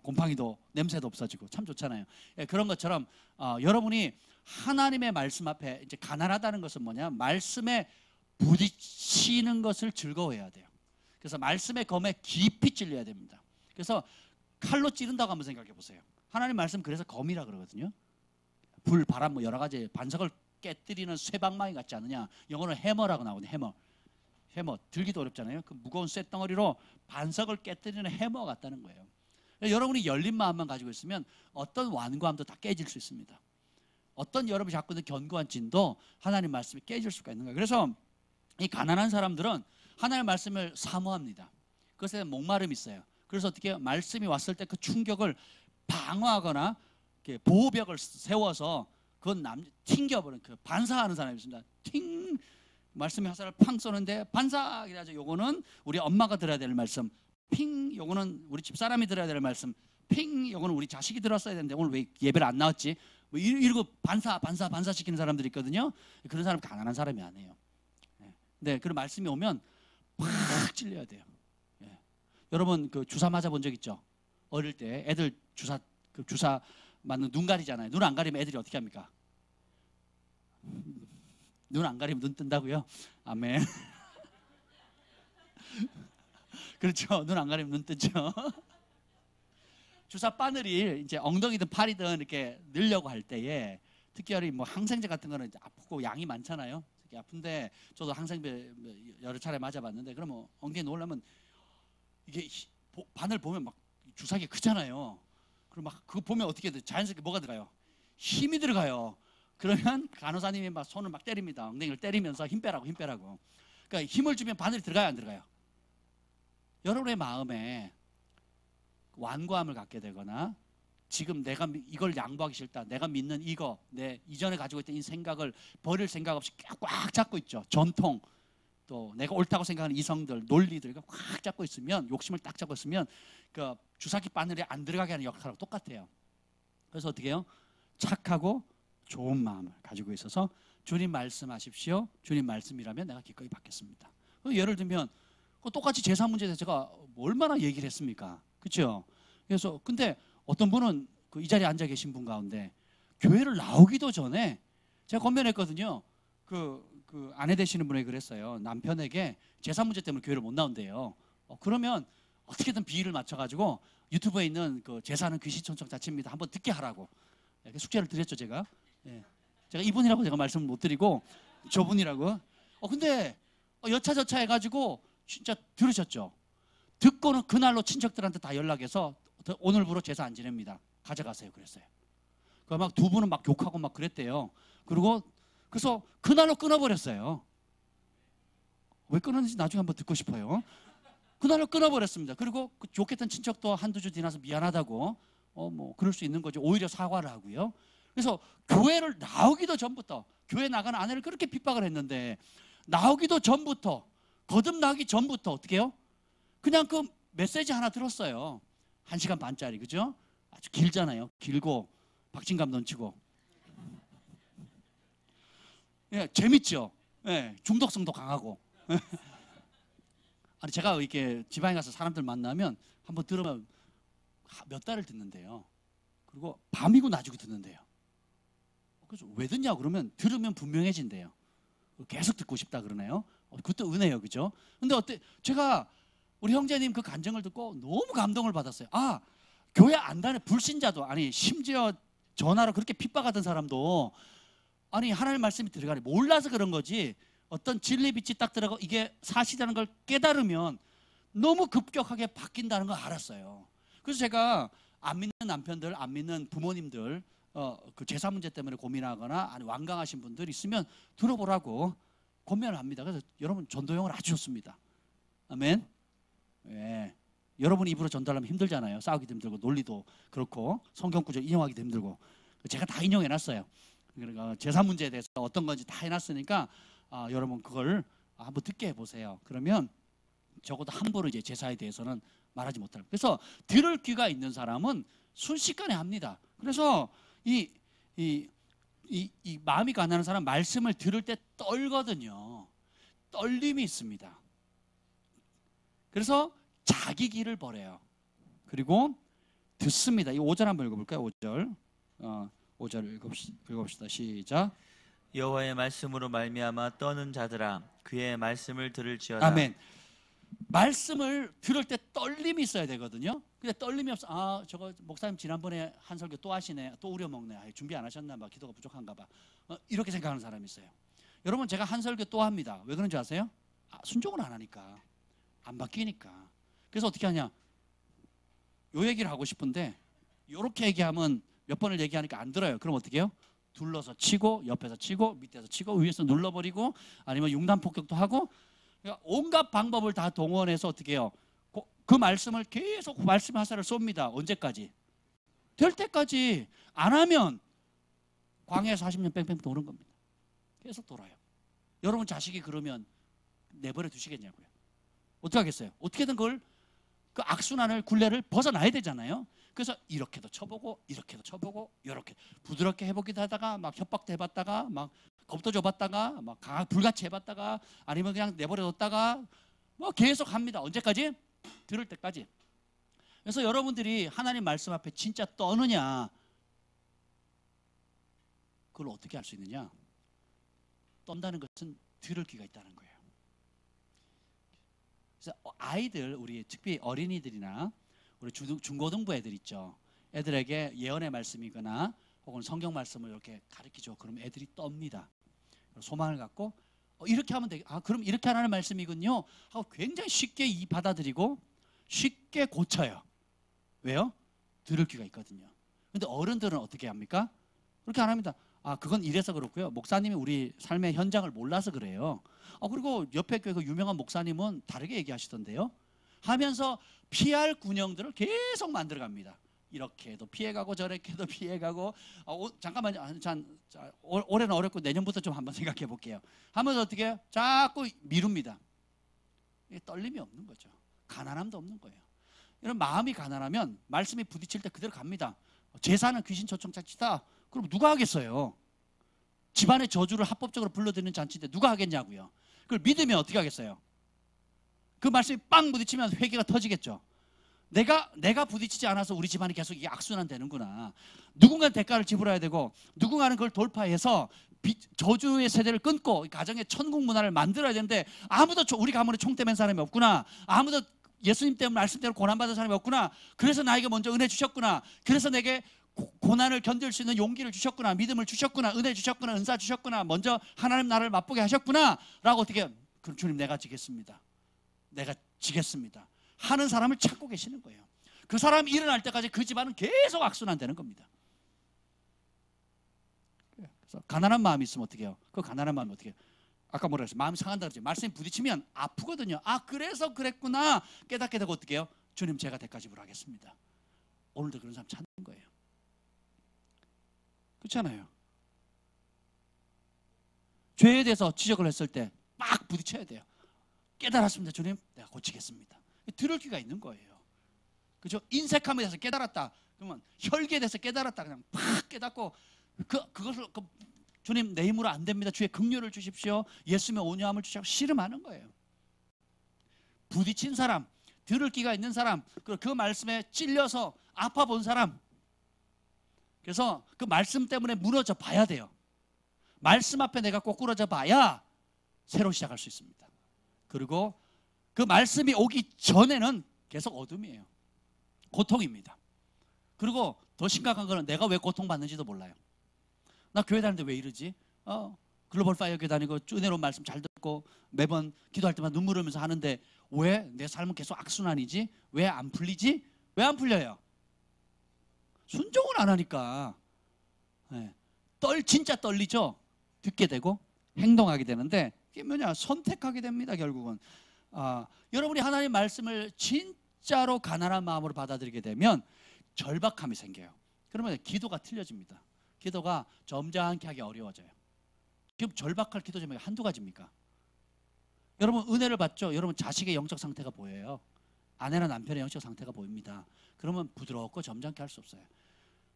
곰팡이도 냄새도 없어지고 참 좋잖아요. 예, 그런 것처럼 여러분이 하나님의 말씀 앞에 이제 가난하다는 것은 뭐냐? 말씀에 부딪히는 것을 즐거워해야 돼요. 그래서 말씀의 검에 깊이 찔려야 됩니다. 그래서 칼로 찌른다고 한번 생각해 보세요. 하나님 말씀 그래서 검이라 그러거든요. 불, 바람 뭐 여러 가지 반석을 깨뜨리는 쇠방망이 같지 않느냐. 영어로 해머라고 나오거든요. 해머 들기도 어렵잖아요. 그 무거운 쇳덩어리로 반석을 깨뜨리는 해머 같다는 거예요. 여러분이 열린 마음만 가지고 있으면 어떤 완고함도 다 깨질 수 있습니다. 어떤 여러분이 갖고 있는 견고한 진도 하나님 말씀이 깨질 수가 있는 거예요. 그래서 이 가난한 사람들은 하나님의 말씀을 사모합니다. 그것에 대한 목마름이 있어요. 그래서 어떻게 해요? 말씀이 왔을 때 그 충격을 방어하거나 보호벽을 세워서 그건 튕겨버리는 그 반사하는 사람이 있습니다. 말씀의 화살을 팡 쏘는데 반사이라죠. 요거는 우리 엄마가 들어야 될 말씀. 핑 요거는 우리 집사람이 들어야 될 말씀. 핑 요거는 우리 자식이 들었어야 되는데 오늘 왜 예배를 안 나왔지? 뭐 이러고 반사시키는 사람들이 있거든요. 그런 사람 가난한 사람이 아니에요. 네, 그런 말씀이 오면 팍 찔려야 돼요. 예. 여러분 그 주사 맞아 본 적 있죠? 어릴 때 애들 주사 맞는 눈 가리잖아요. 눈 안 가리면 애들이 어떻게 합니까? 눈 안 가리면 눈 뜬다고요? 아멘. 그렇죠. 눈 안 가리면 눈 뜨죠. 주사 바늘이 이제 엉덩이든 팔이든 이렇게 넣으려고 할 때에 특별히 뭐 항생제 같은 거는 이제 아프고 양이 많잖아요. 아픈데 저도 항생제 여러 차례 맞아봤는데 그러면 엉덩이에 놓으려면 이게 바늘 보면 막 주사기 크잖아요. 그럼 막 그거 보면 어떻게 돼? 자연스럽게 뭐가 들어가요? 힘이 들어가요. 그러면 간호사님이 막 손을 막 때립니다. 엉덩이를 때리면서 힘 빼라고. 그러니까 힘을 주면 바늘이 들어가요, 안 들어가요? 여러분의 마음에 완고함을 갖게 되거나 지금 내가 이걸 양보하기 싫다. 내가 믿는 이거, 내 이전에 가지고 있던 이 생각을 버릴 생각 없이 꽉 잡고 있죠. 전통, 또 내가 옳다고 생각하는 이성들, 논리들 꽉 잡고 있으면 욕심을 딱 잡고 있으면 그 주사기 바늘에 안 들어가게 하는 역할하고 똑같아요. 그래서 어떻게 해요? 착하고 좋은 마음을 가지고 있어서 주님 말씀하십시오. 주님 말씀이라면 내가 기꺼이 받겠습니다. 예를 들면 똑같이 제사 문제에 대해서 제가 얼마나 얘기를 했습니까? 그렇죠? 그래서 근데 어떤 분은 이 자리에 앉아 계신 분 가운데 교회를 나오기도 전에 제가 권면했거든요. 아내 되시는 분에게 그랬어요. 남편에게 제사 문제 때문에 교회를 못 나온대요. 그러면 어떻게든 비위를 맞춰가지고 유튜브에 있는 그 제사는 귀신천청 자체입니다. 한번 듣게 하라고 숙제를 드렸죠 제가. 예. 제가 이분이라고 제가 말씀을 못 드리고 저분이라고. 근데 여차저차 해가지고 진짜 들으셨죠? 듣고는 그날로 친척들한테 다 연락해서 오늘부로 제사 안 지냅니다. 가져가세요. 그랬어요. 그 막 두 분은 막 욕하고 막 그랬대요. 그래서 그날로 끊어버렸어요. 왜 끊었는지 나중에 한번 듣고 싶어요. 그날로 끊어버렸습니다. 그리고 그 욕했던 친척도 한두 주 지나서 미안하다고 뭐 그럴 수 있는 거죠. 오히려 사과를 하고요. 그래서 교회를 나오기도 전부터 교회 나가는 아내를 그렇게 핍박을 했는데 나오기도 전부터 거듭나기 전부터 어떻게 해요? 그냥 그 메시지 하나 들었어요. 1시간 반짜리 그죠? 아주 길잖아요. 길고 박진감 넘치고 예, 재밌죠? 예, 중독성도 강하고 아니 제가 이렇게 지방에 가서 사람들 만나면 한번 들으면 몇 달을 듣는데요. 그리고 밤이고 낮이고 듣는데요. 그래서 왜 듣냐 그러면 들으면 분명해진대요. 계속 듣고 싶다 그러네요. 그것도 은혜예요, 그죠? 근데 제가 우리 형제님 그 간증을 듣고 너무 감동을 받았어요. 아, 교회 안 다니는 불신자도 아니 심지어 전화로 그렇게 핍박하던 사람도 아니 하나님 말씀이 들어가니 몰라서 그런 거지. 어떤 진리 빛이 딱 들어가고 이게 사실이라는 걸 깨달으면 너무 급격하게 바뀐다는 걸 알았어요. 그래서 제가 안 믿는 남편들, 안 믿는 부모님들 그 제사 문제 때문에 고민하거나 아니 완강하신 분들 있으면 들어보라고 권면을 합니다. 그래서 여러분 전도용을 아주 좋습니다. 아멘. 예. 여러분 입으로 전달하면 힘들잖아요. 싸우기도 힘들고 논리도 그렇고 성경구절 인용하기도 힘들고 제가 다 인용해놨어요. 그러니까 제사 문제에 대해서 어떤 건지 다 해놨으니까 여러분 그걸 한번 듣게 해보세요. 그러면 적어도 함부로 이제 제사에 대해서는 말하지 못할. 그래서 들을 귀가 있는 사람은 순식간에 합니다. 그래서 이 마음이 가난한 사람 말씀을 들을 때 떨거든요. 떨림이 있습니다. 그래서 자기 길을 버려요. 그리고 듣습니다. 이 5절 한번 읽어볼까요? 5절 5절 읽읍시다. 시작. 여호와의 말씀으로 말미암아 떠는 자들아 그의 말씀을 들을지어다. 아멘. 말씀을 들을 때 떨림이 있어야 되거든요. 근데 떨림이 없어. 저거 목사님 지난번에 한 설교 또 하시네. 또 우려먹네. 준비 안 하셨나 봐. 기도가 부족한가 봐. 이렇게 생각하는 사람이 있어요. 여러분 제가 한 설교 또 합니다. 왜 그런지 아세요? 순종을 안 하니까. 안 바뀌니까. 그래서 어떻게 하냐. 요 얘기를 하고 싶은데 요렇게 얘기하면 몇 번을 얘기하니까 안 들어요. 그럼 어떻게 해요? 둘러서 치고 옆에서 치고 밑에서 치고 위에서 눌러버리고 아니면 융단폭격도 하고 그러니까 온갖 방법을 다 동원해서 어떻게 해요? 그 말씀을 계속 말씀 화살을 쏩니다. 언제까지? 될 때까지. 안 하면 광야에서 40년 뺑뺑 도는 겁니다. 계속 돌아요. 여러분 자식이 그러면 내버려 두시겠냐고요. 어떻게 하겠어요? 어떻게든 그 악순환을 굴레를 벗어나야 되잖아요. 그래서 이렇게도 쳐보고 이렇게도 쳐보고 이렇게 부드럽게 해보기도 하다가 막 협박도 해봤다가 막 겁도 줘봤다가 막 불같이 해봤다가 아니면 그냥 내버려뒀다가 뭐 계속 합니다. 언제까지? 들을 때까지. 그래서 여러분들이 하나님 말씀 앞에 진짜 떠느냐 그걸 어떻게 할 수 있느냐? 떤다는 것은 들을 귀가 있다는 거예요. 그래서 아이들 우리 특히 어린이들이나 우리 중고등부 애들 있죠. 애들에게 예언의 말씀이거나 혹은 성경 말씀을 이렇게 가르치죠. 그럼 애들이 떱니다. 소망을 갖고 이렇게 하면 되겠. 그럼 이렇게 하라는 말씀이군요. 하고 굉장히 쉽게 받아들이고 쉽게 고쳐요. 왜요? 들을 귀가 있거든요. 근데 어른들은 어떻게 합니까? 그렇게 안 합니다. 그건 이래서 그렇고요. 목사님이 우리 삶의 현장을 몰라서 그래요. 그리고 옆에 교회 그 유명한 목사님은 다르게 얘기하시던데요. 하면서 피할 군형들을 계속 만들어갑니다. 이렇게도 피해가고 저렇게도 피해가고 잠깐만요. 올해는 어렵고 내년부터 좀 한번 생각해 볼게요. 하면서 어떻게 해요? 자꾸 미룹니다. 떨림이 없는 거죠. 가난함도 없는 거예요. 이런 마음이 가난하면 말씀이 부딪힐 때 그대로 갑니다. 제사는 귀신 초청 잔치다. 그럼 누가 하겠어요? 집안의 저주를 합법적으로 불러드리는 잔치인데 누가 하겠냐고요. 그걸 믿으면 어떻게 하겠어요? 그 말씀이 빵 부딪히면 회개가 터지겠죠. 내가 부딪히지 않아서 우리 집안이 계속 이게 악순환 되는구나. 누군가는 대가를 지불해야 되고 누군가는 그걸 돌파해서 저주의 세대를 끊고 가정의 천국 문화를 만들어야 되는데 아무도 우리 가문에 총대 맨 사람이 없구나. 아무도 예수님 때문에 말씀대로 고난받은 사람이 없구나. 그래서 나에게 먼저 은혜 주셨구나. 그래서 내게 고난을 견딜 수 있는 용기를 주셨구나. 믿음을 주셨구나. 은혜 주셨구나. 은사 주셨구나. 먼저 하나님 나라를 맛보게 하셨구나 라고 어떻게, 그럼 주님 내가 지겠습니다. 내가 지겠습니다 하는 사람을 찾고 계시는 거예요. 그 사람이 일어날 때까지 그 집안은 계속 악순환되는 겁니다. 그래서 가난한 마음이 있으면 어떻게 해요? 그 가난한 마음이 어떻게 해요? 아까 뭐라 그랬어요? 마음이 상한다 그랬지. 말씀이 부딪히면 아프거든요. 아, 그래서 그랬구나 깨닫게 되고 어떻게 해요? 주님 제가 대가 지불하겠습니다. 오늘도 그런 사람 찾는 거예요. 그렇잖아요. 죄에 대해서 지적을 했을 때 막 부딪혀야 돼요. 깨달았습니다. 주님 내가 고치겠습니다. 들을 귀가 있는 거예요. 그죠? 인색함에 대해서 깨달았다 그러면, 혈기에 대해서 깨달았다 그냥 팍 깨닫고 그것을 주님 내 힘으로 안 됩니다. 주의 긍휼을 주십시오. 예수님의 온유함을 주시고 씨름하는 거예요. 부딪힌 사람, 들을 귀가 있는 사람, 그 말씀에 찔려서 아파 본 사람, 그래서 그 말씀 때문에 무너져 봐야 돼요. 말씀 앞에 내가 꼬꾸라져 봐야 새로 시작할 수 있습니다. 그리고 그 말씀이 오기 전에는 계속 어둠이에요. 고통입니다. 그리고 더 심각한 거는 내가 왜 고통받는지도 몰라요. 나 교회 다니는데 왜 이러지? 글로벌 파이어 교회 다니고 은혜로운 말씀 잘 듣고 매번 기도할 때마다 눈물 흘리면서 하는데 왜 내 삶은 계속 악순환이지? 왜 안 풀리지? 왜 안 풀려요? 순종을 안 하니까. 네. 진짜 떨리죠? 듣게 되고 행동하게 되는데 이게 뭐냐? 선택하게 됩니다. 결국은 여러분이 하나님 말씀을 진짜로 가난한 마음으로 받아들이게 되면 절박함이 생겨요. 그러면 기도가 틀려집니다. 기도가 점잖게 하기 어려워져요. 지금 절박할 기도 제목이 한두 가지입니까? 여러분 은혜를 받죠? 여러분 자식의 영적 상태가 보여요. 아내나 남편의 영적 상태가 보입니다. 그러면 부드럽고 점잖게 할 수 없어요.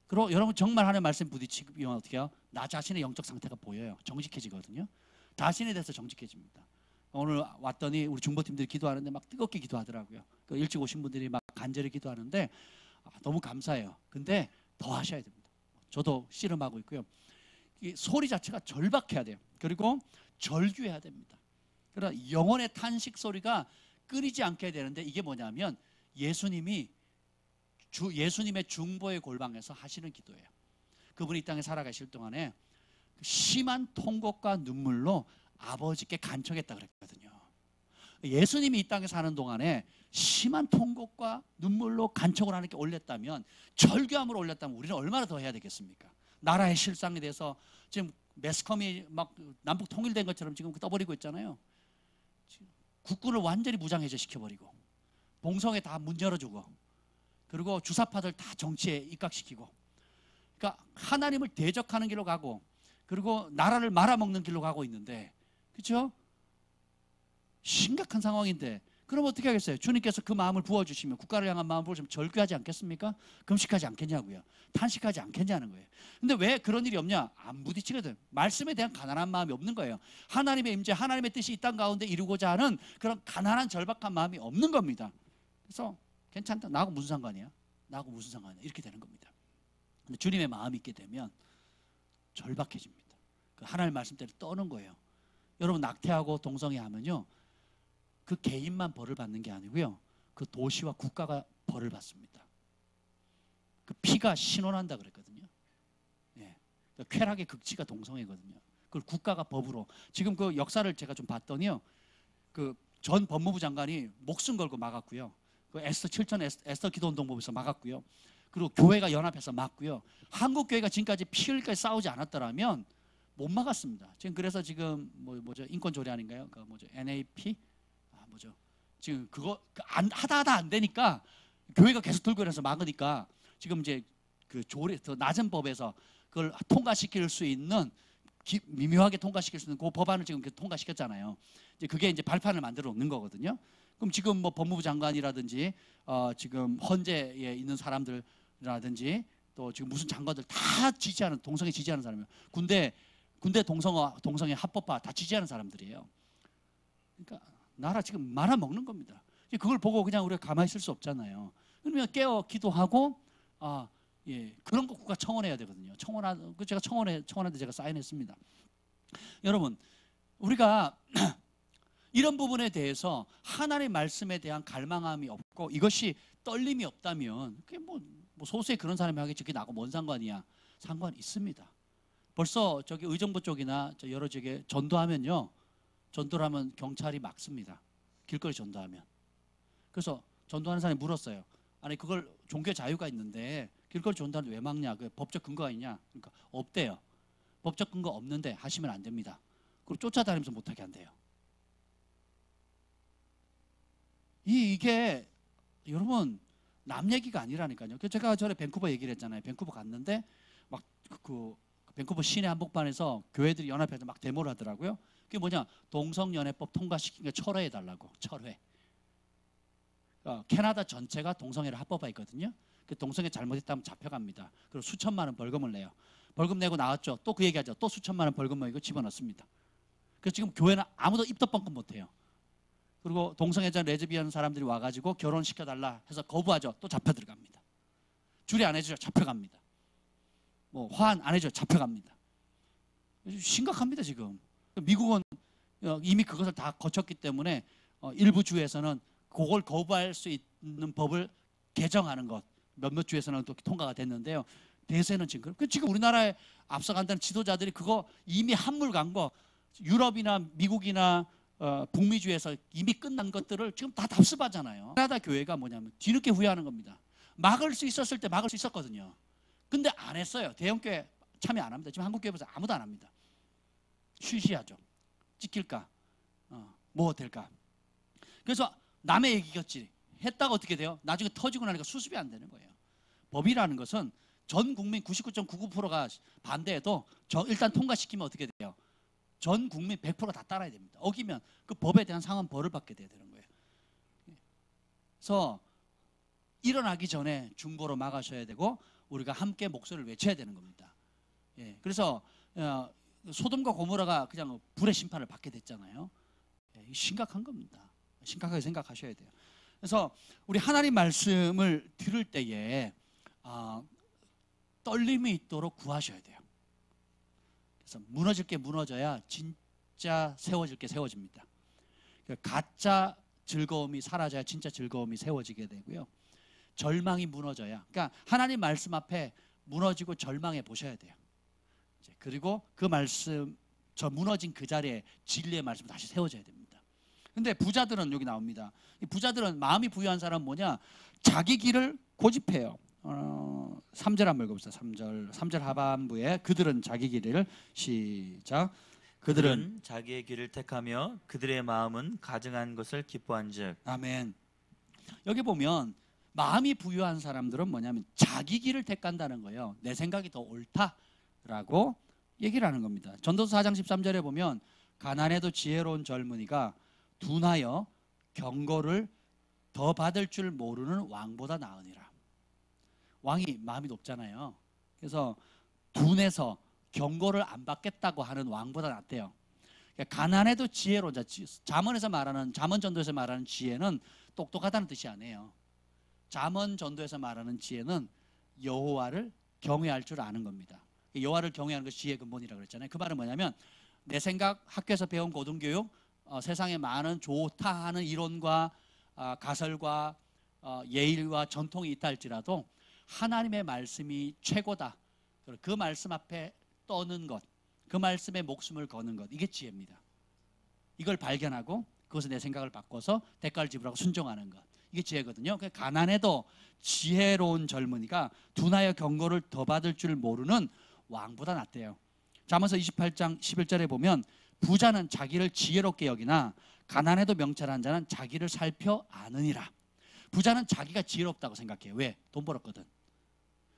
그리고 여러분 정말 하나님 말씀 부딪히면 어떻게 해요? 나 자신의 영적 상태가 보여요. 정직해지거든요. 자신에 대해서 정직해집니다. 오늘 왔더니 우리 중보팀들이 기도하는데 막 뜨겁게 기도하더라고요. 일찍 오신 분들이 막 간절히 기도하는데 너무 감사해요. 근데 더 하셔야 됩니다. 저도 씨름하고 있고요. 이 소리 자체가 절박해야 돼요. 그리고 절규해야 됩니다. 그러나 영혼의 탄식 소리가 끊이지 않게 되는데 이게 뭐냐면 예수님의 중보의 골방에서 하시는 기도예요. 그분이 이 땅에 살아가실 동안에 심한 통곡과 눈물로 아버지께 간청했다 그랬거든요. 예수님이 이 땅에 사는 동안에 심한 통곡과 눈물로 간청을 하나님께 올렸다면, 절규함으로 올렸다면 우리는 얼마나 더 해야 되겠습니까? 나라의 실상에 대해서 지금 매스컴이 막 남북 통일된 것처럼 지금 떠버리고 있잖아요. 국군을 완전히 무장해제 시켜버리고 봉성에 다 문 열어주고 그리고 주사파들 다 정치에 입각시키고, 그러니까 하나님을 대적하는 길로 가고 그리고 나라를 말아먹는 길로 가고 있는데, 그렇죠? 심각한 상황인데 그럼 어떻게 하겠어요? 주님께서 그 마음을 부어주시면, 국가를 향한 마음을 부어주시면 절규하지 않겠습니까? 금식하지 않겠냐고요. 탄식하지 않겠냐는 거예요. 근데 왜 그런 일이 없냐? 안 부딪히거든. 말씀에 대한 가난한 마음이 없는 거예요. 하나님의 임재, 하나님의 뜻이 이 땅 가운데 이루고자 하는 그런 가난한 절박한 마음이 없는 겁니다. 그래서 괜찮다. 나하고 무슨 상관이야? 나하고 무슨 상관이야? 이렇게 되는 겁니다. 근데 주님의 마음이 있게 되면 절박해집니다. 그 하나님의 말씀대로 떠는 거예요. 여러분 낙태하고 동성애하면요, 그 개인만 벌을 받는 게 아니고요, 그 도시와 국가가 벌을 받습니다. 그 피가 신원한다 그랬거든요. 예. 쾌락의 극치가 동성애거든요. 그걸 국가가 법으로, 지금 그 역사를 제가 좀 봤더니요, 그 전 법무부 장관이 목숨 걸고 막았고요, 그 에스더 7천 에스더 기도운동법에서 막았고요, 그리고 교회가 연합해서 막고요, 한국 교회가 지금까지 피 흘릴까지 싸우지 않았더라면 못 막았습니다. 지금 그래서 지금 뭐죠, 인권 조례안인가요? 그 뭐죠, NAP 뭐죠? 지금 그거 하다 안 되니까 교회가 계속 들고 일어나서 막으니까 지금 이제 그 조례 더 낮은 법에서 그걸 통과시킬 수 있는, 미묘하게 통과시킬 수 있는 그 법안을 지금 통과시켰잖아요. 이제 그게 이제 발판을 만들어 놓는 거거든요. 그럼 지금 뭐 법무부 장관이라든지 지금 헌재에 있는 사람들이라든지 또 지금 무슨 장관들 다 지지하는, 동성애 지지하는 사람이에요. 군대 동성애 합법화 다 지지하는 사람들이에요. 그러니까 나라 지금 말아먹는 겁니다. 그걸 보고 그냥 우리가 가만히 있을 수 없잖아요. 그러면 깨어 기도하고 그런 거 국가 청원해야 되거든요. 제가 청원한데 제가 사인했습니다. 여러분, 우리가 이런 부분에 대해서 하나님의 말씀에 대한 갈망함이 없고 이것이 떨림이 없다면 그게 뭐 소수의 그런 사람이 하겠지, 그게 나하고 뭔 상관이야? 상관 있습니다. 벌써 저기 의정부 쪽이나 여러 지역에 전도하면요, 전도를 하면 경찰이 막습니다. 길거리 전도하면. 그래서 전도하는 사람이 물었어요. 아니 그걸 종교 자유가 있는데 길거리 전도하는데 왜 막냐? 그 법적 근거가 있냐? 그러니까 없대요. 법적 근거 없는데 하시면 안 됩니다. 그리고 쫓아다니면서 못하게 한대요. 이게 여러분 남 얘기가 아니라니까요. 제가 전에 밴쿠버 얘기를 했잖아요. 밴쿠버 갔는데 막 그 밴쿠버 시내 한복판에서 교회들이 연합해서 막 데모를 하더라고요. 그게 뭐냐? 동성연애법 통과시킨 게 철회해달라고. 철회. 캐나다 전체가 동성애를 합법화했거든요. 그 동성애 잘못했다면 잡혀갑니다. 그리고 수천만 원 벌금을 내요. 벌금 내고 나왔죠. 또 그 얘기하죠. 또 수천만 원 벌금 내고 집어넣습니다. 그래서 지금 교회는 아무도 입도 뻥끗 못해요. 그리고 동성애자 레즈비언 사람들이 와가지고 결혼시켜달라 해서 거부하죠. 또 잡혀 들어갑니다. 주례 안 해주죠. 잡혀갑니다. 뭐 화한 안 해줘요. 잡혀갑니다. 심각합니다 지금. 미국은 이미 그것을 다 거쳤기 때문에 일부 주에서는 그걸 거부할 수 있는 법을 개정하는 것, 몇몇 주에서는 또 통과가 됐는데요. 대세는 지금 우리나라에 앞서간다는 지도자들이 그거 이미 한물 간 거, 유럽이나 미국이나 북미주에서 이미 끝난 것들을 지금 다 답습하잖아요. 캐나다 교회가 뭐냐면 뒤늦게 후회하는 겁니다. 막을 수 있었을 때 막을 수 있었거든요. 근데 안 했어요. 대형교회 참여 안 합니다. 지금 한국교회에서 아무도 안 합니다. 쉬쉬하죠. 찍힐까? 뭐 될까? 그래서 남의 얘기겠지 했다가 어떻게 돼요? 나중에 터지고 나니까 수습이 안 되는 거예요. 법이라는 것은 전 국민 99.99%가 반대해도 일단 통과시키면 어떻게 돼요? 전 국민 100% 다 따라야 됩니다. 어기면 그 법에 대한 상한 벌을 받게 돼야 되는 거예요. 그래서 일어나기 전에 중보로 막아셔야 되고 우리가 함께 목소리를 외쳐야 되는 겁니다. 예, 그래서 소돔과 고모라가 그냥 불의 심판을 받게 됐잖아요. 예, 심각한 겁니다. 심각하게 생각하셔야 돼요. 그래서 우리 하나님 말씀을 들을 때에 떨림이 있도록 구하셔야 돼요. 그래서 무너질 게 무너져야 진짜 세워질 게 세워집니다. 가짜 즐거움이 사라져야 진짜 즐거움이 세워지게 되고요. 절망이 무너져야, 그러니까 하나님 말씀 앞에 무너지고 절망해 보셔야 돼요. 그리고 그 말씀, 저 무너진 그 자리에 진리의 말씀 다시 세워져야 됩니다. 근데 부자들은 여기 나옵니다. 이 부자들은 마음이 부유한 사람은 뭐냐? 자기 길을 고집해요. 3절 한번 읽어봅시다. 3절 하반부에 그들은 자기 길을 시작. 그들은 자기의 길을 택하며 그들의 마음은 가증한 것을 기뻐한즉. 아멘. 여기 보면 마음이 부유한 사람들은 뭐냐면 자기 길을 택한다는 거예요. 내 생각이 더 옳다라고 얘기를 하는 겁니다. 전도서 4장 13절에 보면 가난해도 지혜로운 젊은이가 둔하여 경고를 더 받을 줄 모르는 왕보다 나으니라. 왕이 마음이 높잖아요. 그래서 둔해서 경고를 안 받겠다고 하는 왕보다 낫대요. 그러니까 가난해도 지혜로운 자, 잠언에서 말하는, 잠언전도에서 말하는 지혜는 똑똑하다는 뜻이 아니에요. 잠언전도에서 말하는 지혜는 여호와를 경외할 줄 아는 겁니다. 여호와를 경외하는 것이 지혜의 근본이라고 그랬잖아요. 그 말은 뭐냐면 내 생각, 학교에서 배운 고등교육, 세상에 많은 좋다 하는 이론과 가설과 예일과 전통이 있다 할지라도 하나님의 말씀이 최고다. 그 말씀 앞에 떠는 것, 그 말씀에 목숨을 거는 것, 이게 지혜입니다. 이걸 발견하고 그것을 내 생각을 바꿔서 대가를 지불하고 순종하는 것, 이게 지혜거든요. 가난해도 지혜로운 젊은이가 둔하여 경고를 더 받을 줄 모르는 왕보다 낫대요. 잠언서 28장 11절에 보면 부자는 자기를 지혜롭게 여기나 가난해도 명철한 자는 자기를 살펴 아느니라. 부자는 자기가 지혜롭다고 생각해요. 왜? 돈 벌었거든.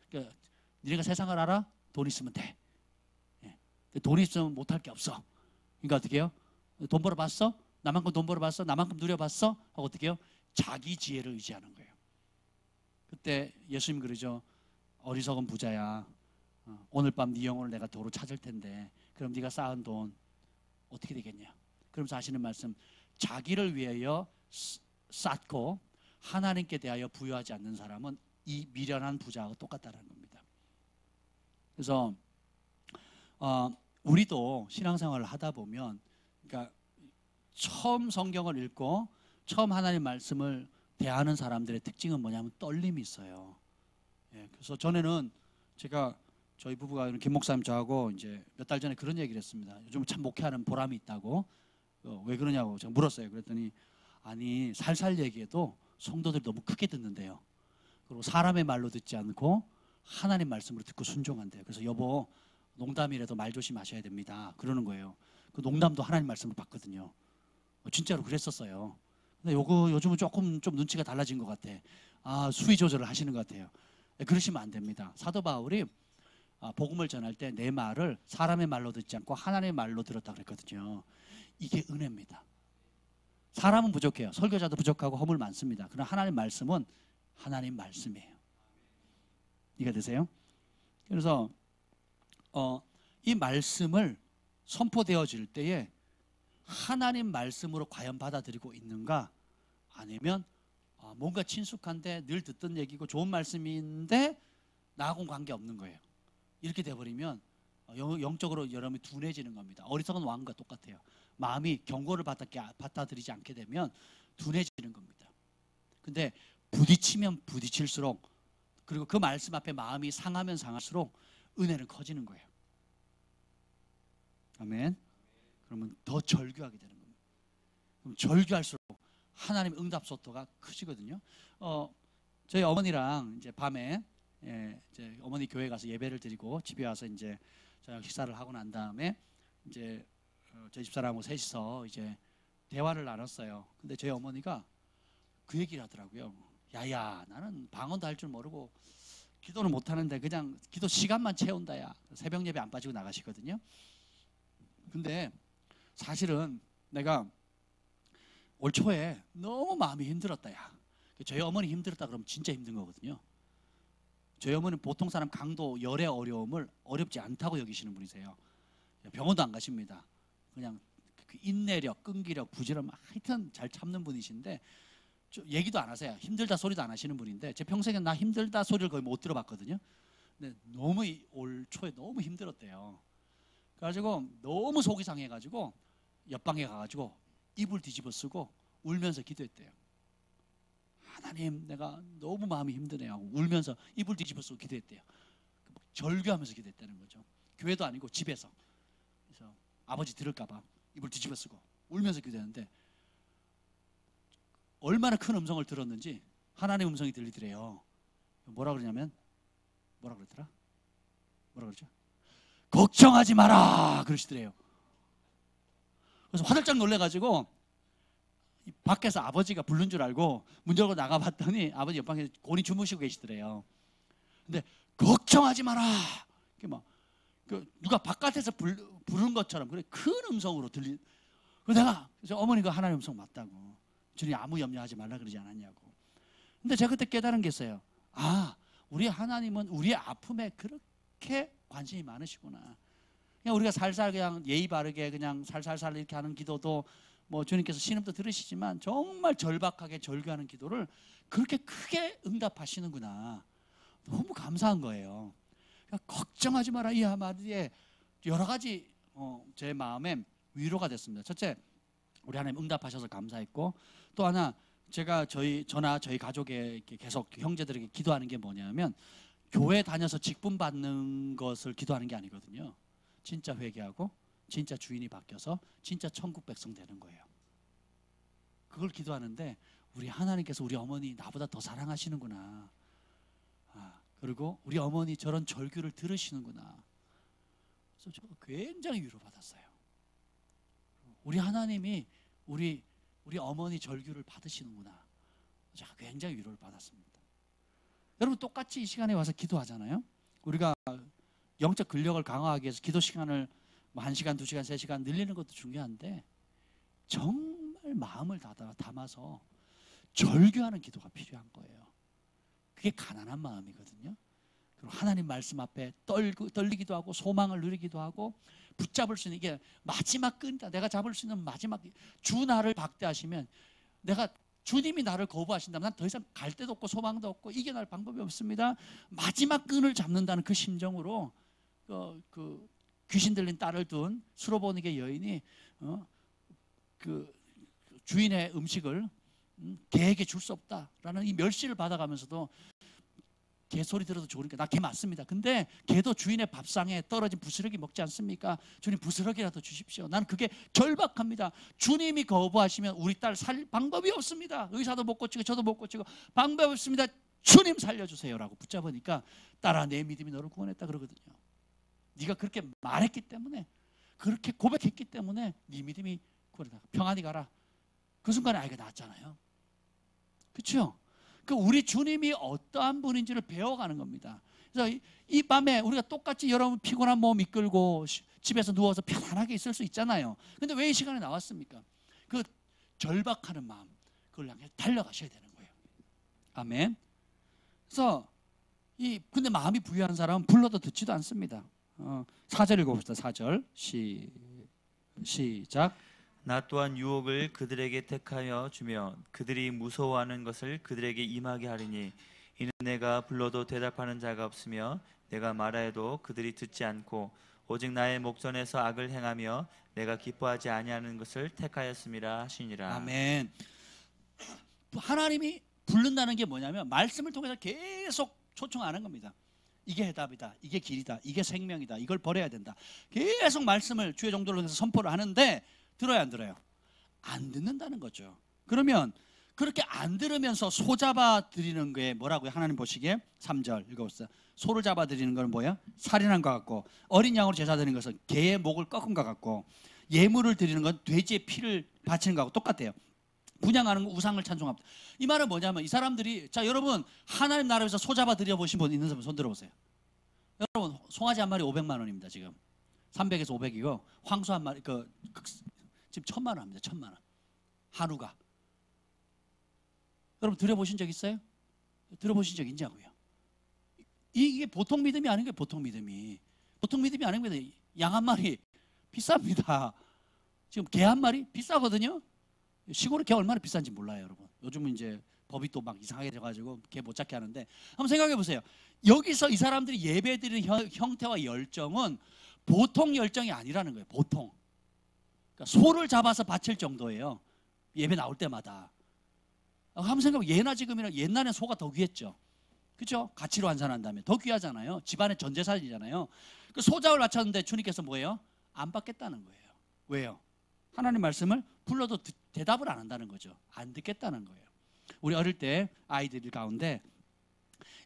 그러니까 니네가 세상을 알아? 돈 있으면 돼. 돈 있으면 못할 게 없어. 그러니까 어떻게 해요? 돈 벌어봤어? 나만큼 돈 벌어봤어? 나만큼 누려봤어? 하고 어떻게 해요? 자기 지혜를 의지하는 거예요. 그때 예수님 그러죠. 어리석은 부자야. 오늘 밤 네 영혼을 내가 도로 찾을 텐데 그럼 네가 쌓은 돈 어떻게 되겠냐? 그러면서 하시는 말씀, 자기를 위하여 쌓고 하나님께 대하여 부여하지 않는 사람은 이 미련한 부자하고 똑같다는 겁니다. 그래서 우리도 신앙생활을 하다 보면, 그러니까 처음 성경을 읽고 처음 하나님 말씀을 대하는 사람들의 특징은 뭐냐면 떨림이 있어요. 예, 그래서 전에는 제가 저희 부부가 김 목사님 저하고 이제 몇 달 전에 그런 얘기를 했습니다. 요즘 참 목회하는 보람이 있다고. 왜 그러냐고 제가 물었어요. 그랬더니 아니 살살 얘기해도 성도들이 너무 크게 듣는데요. 그리고 사람의 말로 듣지 않고 하나님 말씀으로 듣고 순종한대요. 그래서 여보 농담이라도 말 조심하셔야 됩니다. 그러는 거예요. 그 농담도 하나님 말씀으로 받거든요. 진짜로 그랬었어요. 근데 요즘은 조금 좀 눈치가 달라진 것 같아. 아 수위 조절을 하시는 것 같아요. 그러시면 안 됩니다. 사도 바울이 복음을 전할 때 내 말을 사람의 말로 듣지 않고 하나님의 말로 들었다 그랬거든요. 이게 은혜입니다. 사람은 부족해요. 설교자도 부족하고 허물 많습니다. 그러나 하나님 말씀은 하나님 말씀이에요. 이해가 되세요? 그래서 이 말씀을 선포되어질 때에 하나님 말씀으로 과연 받아들이고 있는가, 아니면 뭔가 친숙한데 늘 듣던 얘기고 좋은 말씀인데 나하고는 관계없는 거예요. 이렇게 돼버리면 영적으로 여러분이 둔해지는 겁니다. 어리석은 왕과 똑같아요. 마음이 경고를 받아들이지 않게 되면 둔해지는 겁니다. 근데 부딪히면 부딪힐수록, 그리고 그 말씀 앞에 마음이 상하면 상할수록 은혜는 커지는 거예요. 아멘. 그러면 더 절규하게 되는 겁니다. 그럼 절규할수록 하나님 응답 속도가 크시거든요. 저희 어머니랑 이제 밤에 이제 어머니 교회 가서 예배를 드리고 집에 와서 이제 저녁 식사를 하고 난 다음에 이제 저희 집사람하고 셋이서 이제 대화를 나눴어요. 근데 저희 어머니가 그 얘기를 하더라고요. 야야, 나는 방언도 할 줄 모르고 기도는 못 하는데 그냥 기도 시간만 채운다야. 새벽 예배 안 빠지고 나가시거든요. 근데 사실은 내가 올 초에 너무 마음이 힘들었다야. 저희 어머니 힘들었다 그러면 진짜 힘든 거거든요. 저희 어머니는 보통 사람 강도 열의 어려움을 어렵지 않다고 여기시는 분이세요. 병원도 안 가십니다. 그냥 그 인내력, 끈기력, 부지런, 하여튼 잘 참는 분이신데 얘기도 안 하세요. 힘들다 소리도 안 하시는 분인데 제 평생에 나 힘들다 소리를 거의 못 들어봤거든요. 근데 너무 올 초에 너무 힘들었대요. 그래가지고 너무 속이 상해가지고 옆방에 가가지고 이불 뒤집어 쓰고 울면서 기도했대요. 하나님, 내가 너무 마음이 힘드네요 하고 울면서 이불 뒤집어 쓰고 기도했대요. 절규하면서 기도했다는 거죠. 교회도 아니고 집에서. 그래서 아버지 들을까봐 이불 뒤집어 쓰고 울면서 기도했는데 얼마나 큰 음성을 들었는지 하나님의 음성이 들리더래요. 뭐라 그러냐면, 뭐라 그러더라? 뭐라 그러죠? 걱정하지 마라 그러시더래요. 그래서 화들짝 놀래가지고 밖에서 아버지가 부른 줄 알고 문 열고 나가봤더니 아버지 옆방에 곤히 주무시고 계시더래요. 근데 걱정하지 마라, 막 누가 바깥에서 부른 것처럼 그래 큰 음성으로 들리. 그래서 어머니가 하나님 음성 맞다고. 주님 아무 염려하지 말라 그러지 않았냐고. 근데 제가 그때 깨달은 게 있어요. 우리 하나님은 우리의 아픔에 그렇게 관심이 많으시구나. 그냥 우리가 살살 그냥 예의 바르게 그냥 살살살 이렇게 하는 기도도 뭐 주님께서 신음도 들으시지만 정말 절박하게 절규하는 기도를 그렇게 크게 응답하시는구나. 너무 감사한 거예요. 그러니까 걱정하지 마라 이 한마디에 여러 가지 제 마음에 위로가 됐습니다. 첫째, 우리 하나님 응답하셔서 감사했고, 또 하나 제가 저나 저희 가족에 계속 형제들에게 기도하는 게 뭐냐면 교회 다녀서 직분 받는 것을 기도하는 게 아니거든요. 진짜 회개하고 진짜 주인이 바뀌어서 진짜 천국 백성 되는 거예요. 그걸 기도하는데 우리 하나님께서 우리 어머니 나보다 더 사랑하시는구나. 그리고 우리 어머니 저런 절규를 들으시는구나. 그래서 저 굉장히 위로받았어요. 우리 하나님이 우리 어머니 절규를 받으시는구나. 제가 굉장히 위로를 받았습니다. 여러분 똑같이 이 시간에 와서 기도하잖아요. 우리가 영적 근력을 강화하기 위해서 기도 시간을 1시간, 2시간, 3시간 늘리는 것도 중요한데 정말 마음을 담아서 절규하는 기도가 필요한 거예요. 그게 가난한 마음이거든요. 그리고 하나님 말씀 앞에 떨리기도 하고 소망을 누리기도 하고 붙잡을 수 있는 이게 마지막 끈이다. 내가 잡을 수 있는 마지막, 주 나를 박대하시면 주님이 나를 거부하신다면 난 더 이상 갈 데도 없고 소망도 없고 이겨낼 방법이 없습니다. 마지막 끈을 잡는다는 그 심정으로 그 귀신 들린 딸을 둔 수로보니게 여인이 주인의 음식을 개에게 줄 수 없다라는 이 멸시를 받아가면서도 개 소리 들어도 좋으니까 나 개 맞습니다. 근데 개도 주인의 밥상에 떨어진 부스러기 먹지 않습니까? 주님 부스러기라도 주십시오. 나는 그게 절박합니다. 주님이 거부하시면 우리 딸 살 방법이 없습니다. 의사도 못 고치고 저도 못 고치고 방법이 없습니다. 주님 살려주세요라고 붙잡으니까 딸아 내 믿음이 너를 구원했다 그러거든요. 네가 그렇게 말했기 때문에 그렇게 고백했기 때문에 네 믿음이 구원했다. 평안히 가라. 그 순간에 아이가 낳았잖아요. 그렇죠? 그 우리 주님이 어떠한 분인지를 배워가는 겁니다. 그래서 이 밤에 우리가 똑같이 여러분 피곤한 몸 이끌고 집에서 누워서 편안하게 있을 수 있잖아요. 근데 왜 이 시간에 나왔습니까? 그 절박하는 마음 그걸 향해 달려가셔야 되는 거예요. 아멘. 그래서 근데 마음이 부유한 사람은 불러도 듣지도 않습니다. 4절 읽어봅시다. 4절 시작. 나 또한 유혹을 그들에게 택하여 주며 그들이 무서워하는 것을 그들에게 임하게 하리니 이는 내가 불러도 대답하는 자가 없으며 내가 말하여도 그들이 듣지 않고 오직 나의 목전에서 악을 행하며 내가 기뻐하지 아니하는 것을 택하였음이라 하시니라. 아멘. 하나님이 부른다는 게 뭐냐면 말씀을 통해서 계속 초청하는 겁니다. 이게 해답이다. 이게 길이다. 이게 생명이다. 이걸 버려야 된다. 계속 말씀을 주의 종들로 해서 선포를 하는데 들어요 안 들어요? 안 듣는다는 거죠. 그러면 그렇게 안 들으면서 소 잡아 드리는 게 뭐라고요? 하나님 보시기에 3절 읽어보세요. 소를 잡아 드리는 건 뭐예요? 살인한 것 같고 어린 양으로 제사 드리는 것은 개의 목을 꺾은 것 같고 예물을 드리는 건 돼지의 피를 바치는 것하고 똑같아요. 분양하는 거 우상을 찬송합니다. 이 말은 뭐냐면 이 사람들이 자 여러분 하나님 나라에서 소 잡아 드려보신 분 있는 사람 손 들어보세요. 여러분 송아지 한 마리 500만 원입니다. 지금 300에서 500이고 황소 한 마리 지금 1000만 원 합니다. 1000만 원 한우가. 여러분 들어보신 적 있어요? 들어보신 적 있냐고요? 이게 보통 믿음이 아닌 거예요. 보통 믿음이 아닙니다. 양 한 마리 비쌉니다. 지금 개 한 마리 비싸거든요. 시골에 개 얼마나 비싼지 몰라요, 여러분. 요즘은 이제 법이 또 막 이상하게 돼가지고 개 못 잡게 하는데 한번 생각해 보세요. 여기서 이 사람들이 예배드리는 형태와 열정은 보통 열정이 아니라는 거예요. 보통. 그러니까 소를 잡아서 바칠 정도예요. 예배 나올 때마다. 한번 생각해 보세요. 예나 지금이나 옛날엔 소가 더 귀했죠. 그렇죠? 가치로 환산한다면 더 귀하잖아요. 집안의 전 재산이잖아요. 그 소작을 바쳤는데 주님께서 뭐예요? 안 받겠다는 거예요. 왜요? 하나님 말씀을 불러도 대답을 안 한다는 거죠. 안 듣겠다는 거예요. 우리 어릴 때 아이들 가운데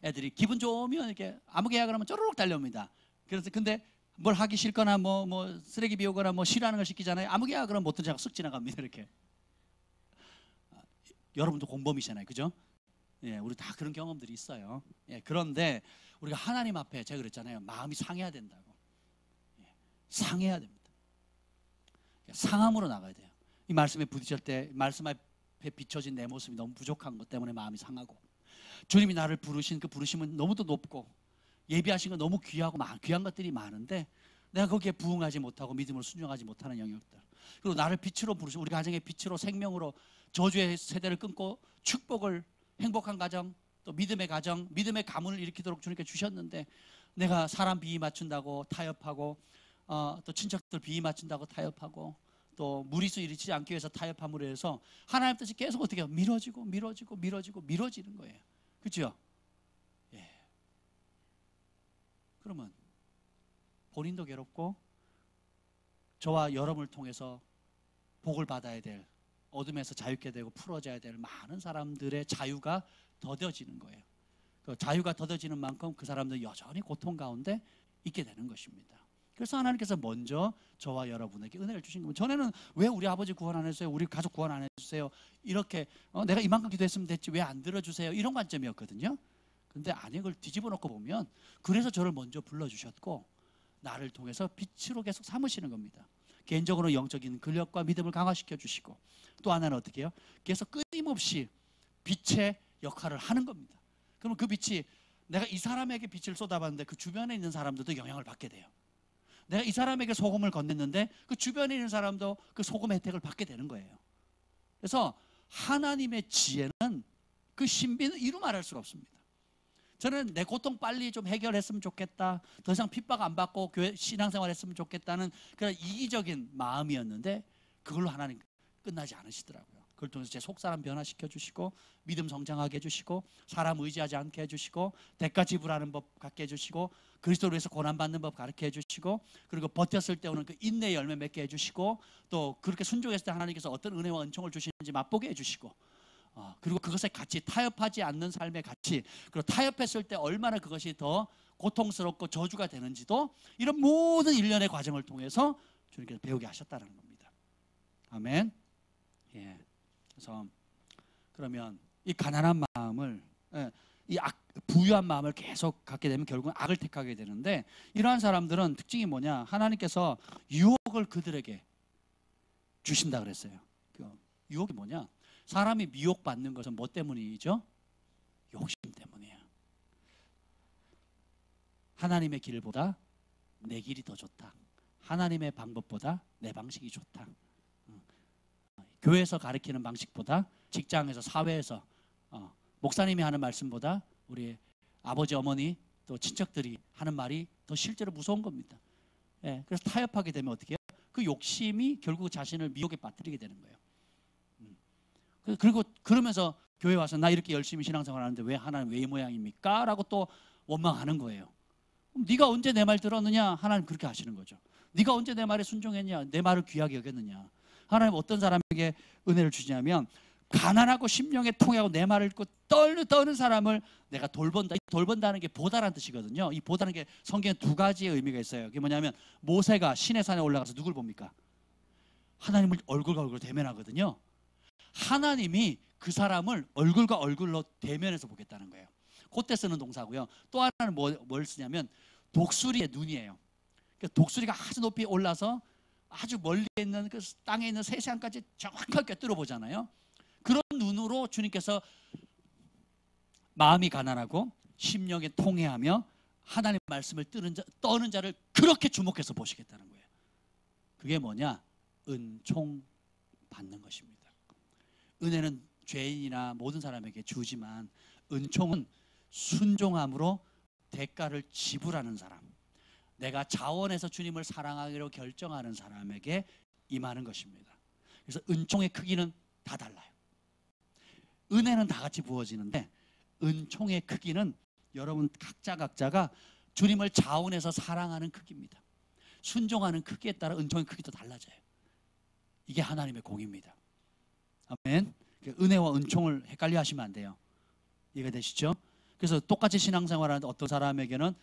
애들이 기분 좋으면 이렇게 아무 계약을 하면 쪼르륵 달려옵니다. 그래서 근데 뭘 하기 싫거나 뭐 쓰레기 비우거나 뭐 싫어하는 걸 시키잖아요. 아무 계약을 하면 못 듣자고 쓱 지나갑니다. 이렇게. 여러분도 공범이시잖아요. 그죠? 예, 우리 다 그런 경험들이 있어요. 예, 그런데 우리가 하나님 앞에 제가 그랬잖아요. 마음이 상해야 된다고. 예, 상해야 됩니다. 상함으로 나가야 돼요. 이 말씀에 부딪힐 때 말씀 앞에 비춰진 내 모습이 너무 부족한 것 때문에 마음이 상하고 주님이 나를 부르신 그 부르심은 너무도 높고 예비하신 건 너무 귀하고 귀한 것들이 많은데 내가 거기에 부응하지 못하고 믿음으로 순종하지 못하는 영역들 그리고 나를 빛으로 부르신 우리 가정의 빛으로 생명으로 저주의 세대를 끊고 축복을 행복한 가정 또 믿음의 가정 믿음의 가문을 일으키도록 주님께 주셨는데 내가 사람 비위 맞춘다고 타협하고 또 친척들 비위 맞춘다고 타협하고 또 무리수 일으키지 않기 위해서 타협함으로 해서 하나님 뜻이 계속 어떻게 해요? 미뤄지는 거예요. 그렇죠? 예. 그러면 본인도 괴롭고 저와 여러분을 통해서 복을 받아야 될 어둠에서 자유케 되고 풀어져야 될 많은 사람들의 자유가 더뎌지는 거예요. 그 자유가 더뎌지는 만큼 그 사람들 여전히 고통 가운데 있게 되는 것입니다. 그래서 하나님께서 먼저 저와 여러분에게 은혜를 주신 겁니다. 전에는 왜 우리 아버지 구원 안 해주세요? 우리 가족 구원 안 해주세요? 이렇게 내가 이만큼 기도했으면 됐지 왜 안 들어주세요? 이런 관점이었거든요. 근데 아니 그걸 뒤집어 놓고 보면 그래서 저를 먼저 불러주셨고 나를 통해서 빛으로 계속 삼으시는 겁니다. 개인적으로 영적인 근력과 믿음을 강화시켜 주시고 또 하나는 어떻게 해요? 계속 끊임없이 빛의 역할을 하는 겁니다. 그러면 그 빛이 내가 이 사람에게 빛을 쏟아봤는데 그 주변에 있는 사람들도 영향을 받게 돼요. 내가 이 사람에게 소금을 건넸는데 그 주변에 있는 사람도 그 소금 혜택을 받게 되는 거예요. 그래서 하나님의 지혜는 그 신비는 이루 말할 수가 없습니다. 저는 내 고통 빨리 좀 해결했으면 좋겠다. 더 이상 핍박 안 받고 교회 신앙생활 했으면 좋겠다는 그런 이기적인 마음이었는데 그걸로 하나님 끝나지 않으시더라고요. 그걸 통해서 제 속사람 변화시켜 주시고 믿음 성장하게 해주시고 사람 의지하지 않게 해주시고 대가 지불하는 법 갖게 해주시고 그리스도로 해서 고난받는 법 가르쳐 해주시고 그리고 버텼을 때 오는 그 인내의 열매 맺게 해주시고 또 그렇게 순종했을 때 하나님께서 어떤 은혜와 은총을 주시는지 맛보게 해주시고 그리고 그것에 같이 타협하지 않는 삶의 가치 그리고 타협했을 때 얼마나 그것이 더 고통스럽고 저주가 되는지도 이런 모든 일련의 과정을 통해서 주님께서 배우게 하셨다는 겁니다. 아멘. 예. 그래서 그러면 이 가난한 마음을 이 부유한 마음을 계속 갖게 되면 결국은 악을 택하게 되는데 이러한 사람들은 특징이 뭐냐? 하나님께서 유혹을 그들에게 주신다 그랬어요. 그 유혹이 뭐냐? 사람이 미혹받는 것은 뭐 때문이죠? 욕심 때문이에요. 하나님의 길보다 내 길이 더 좋다. 하나님의 방법보다 내 방식이 좋다. 교회에서 가르치는 방식보다 직장에서 사회에서 목사님이 하는 말씀보다 우리 아버지 어머니 또 친척들이 하는 말이 더 실제로 무서운 겁니다. 예, 그래서 타협하게 되면 어떻게 해요? 그 욕심이 결국 자신을 미혹에 빠뜨리게 되는 거예요. 그리고 그러면서 교회 와서 나 이렇게 열심히 신앙생활 하는데 왜 하나님 왜 이 모양입니까? 라고 또 원망하는 거예요. 그럼 네가 언제 내 말 들었느냐? 하나님 그렇게 하시는 거죠. 네가 언제 내 말에 순종했냐? 내 말을 귀하게 여겼느냐? 하나님 어떤 사람에게 은혜를 주시냐면 가난하고 심령에 통하고 내 말을 듣고 떠는 사람을 내가 돌본다. 돌본다는 게 보다라는 뜻이거든요. 이 보다는 게 성경에 두 가지의 의미가 있어요. 그게 뭐냐면 모세가 시내 산에 올라가서 누굴 봅니까? 하나님을 얼굴과 얼굴로 대면하거든요. 하나님이 그 사람을 얼굴과 얼굴로 대면해서 보겠다는 거예요. 그때 쓰는 동사고요. 또 하나는 뭘 쓰냐면 독수리의 눈이에요. 그러니까 독수리가 아주 높이 올라서 아주 멀리 있는 그 땅에 있는 세상까지 정확하게 꿰뚫어 보잖아요. 그런 눈으로 주님께서 마음이 가난하고 심령에 통회하며 하나님의 말씀을 떠는 자를 그렇게 주목해서 보시겠다는 거예요. 그게 뭐냐? 은총 받는 것입니다. 은혜는 죄인이나 모든 사람에게 주지만 은총은 순종함으로 대가를 지불하는 사람, 내가 자원해서 주님을 사랑하기로 결정하는 사람에게 임하는 것입니다. 그래서 은총의 크기는 다 달라요. 은혜는 다 같이 부어지는데 은총의 크기는 여러분 각자가 주님을 자원해서 사랑하는 크기입니다. 순종하는 크기에 따라 은총의 크기도 달라져요. 이게 하나님의 공입니다. 아멘. 은혜와 은총을 헷갈려 하시면 안 돼요. 이해가 되시죠? 그래서 똑같이 신앙생활하는데 어떤 사람에게는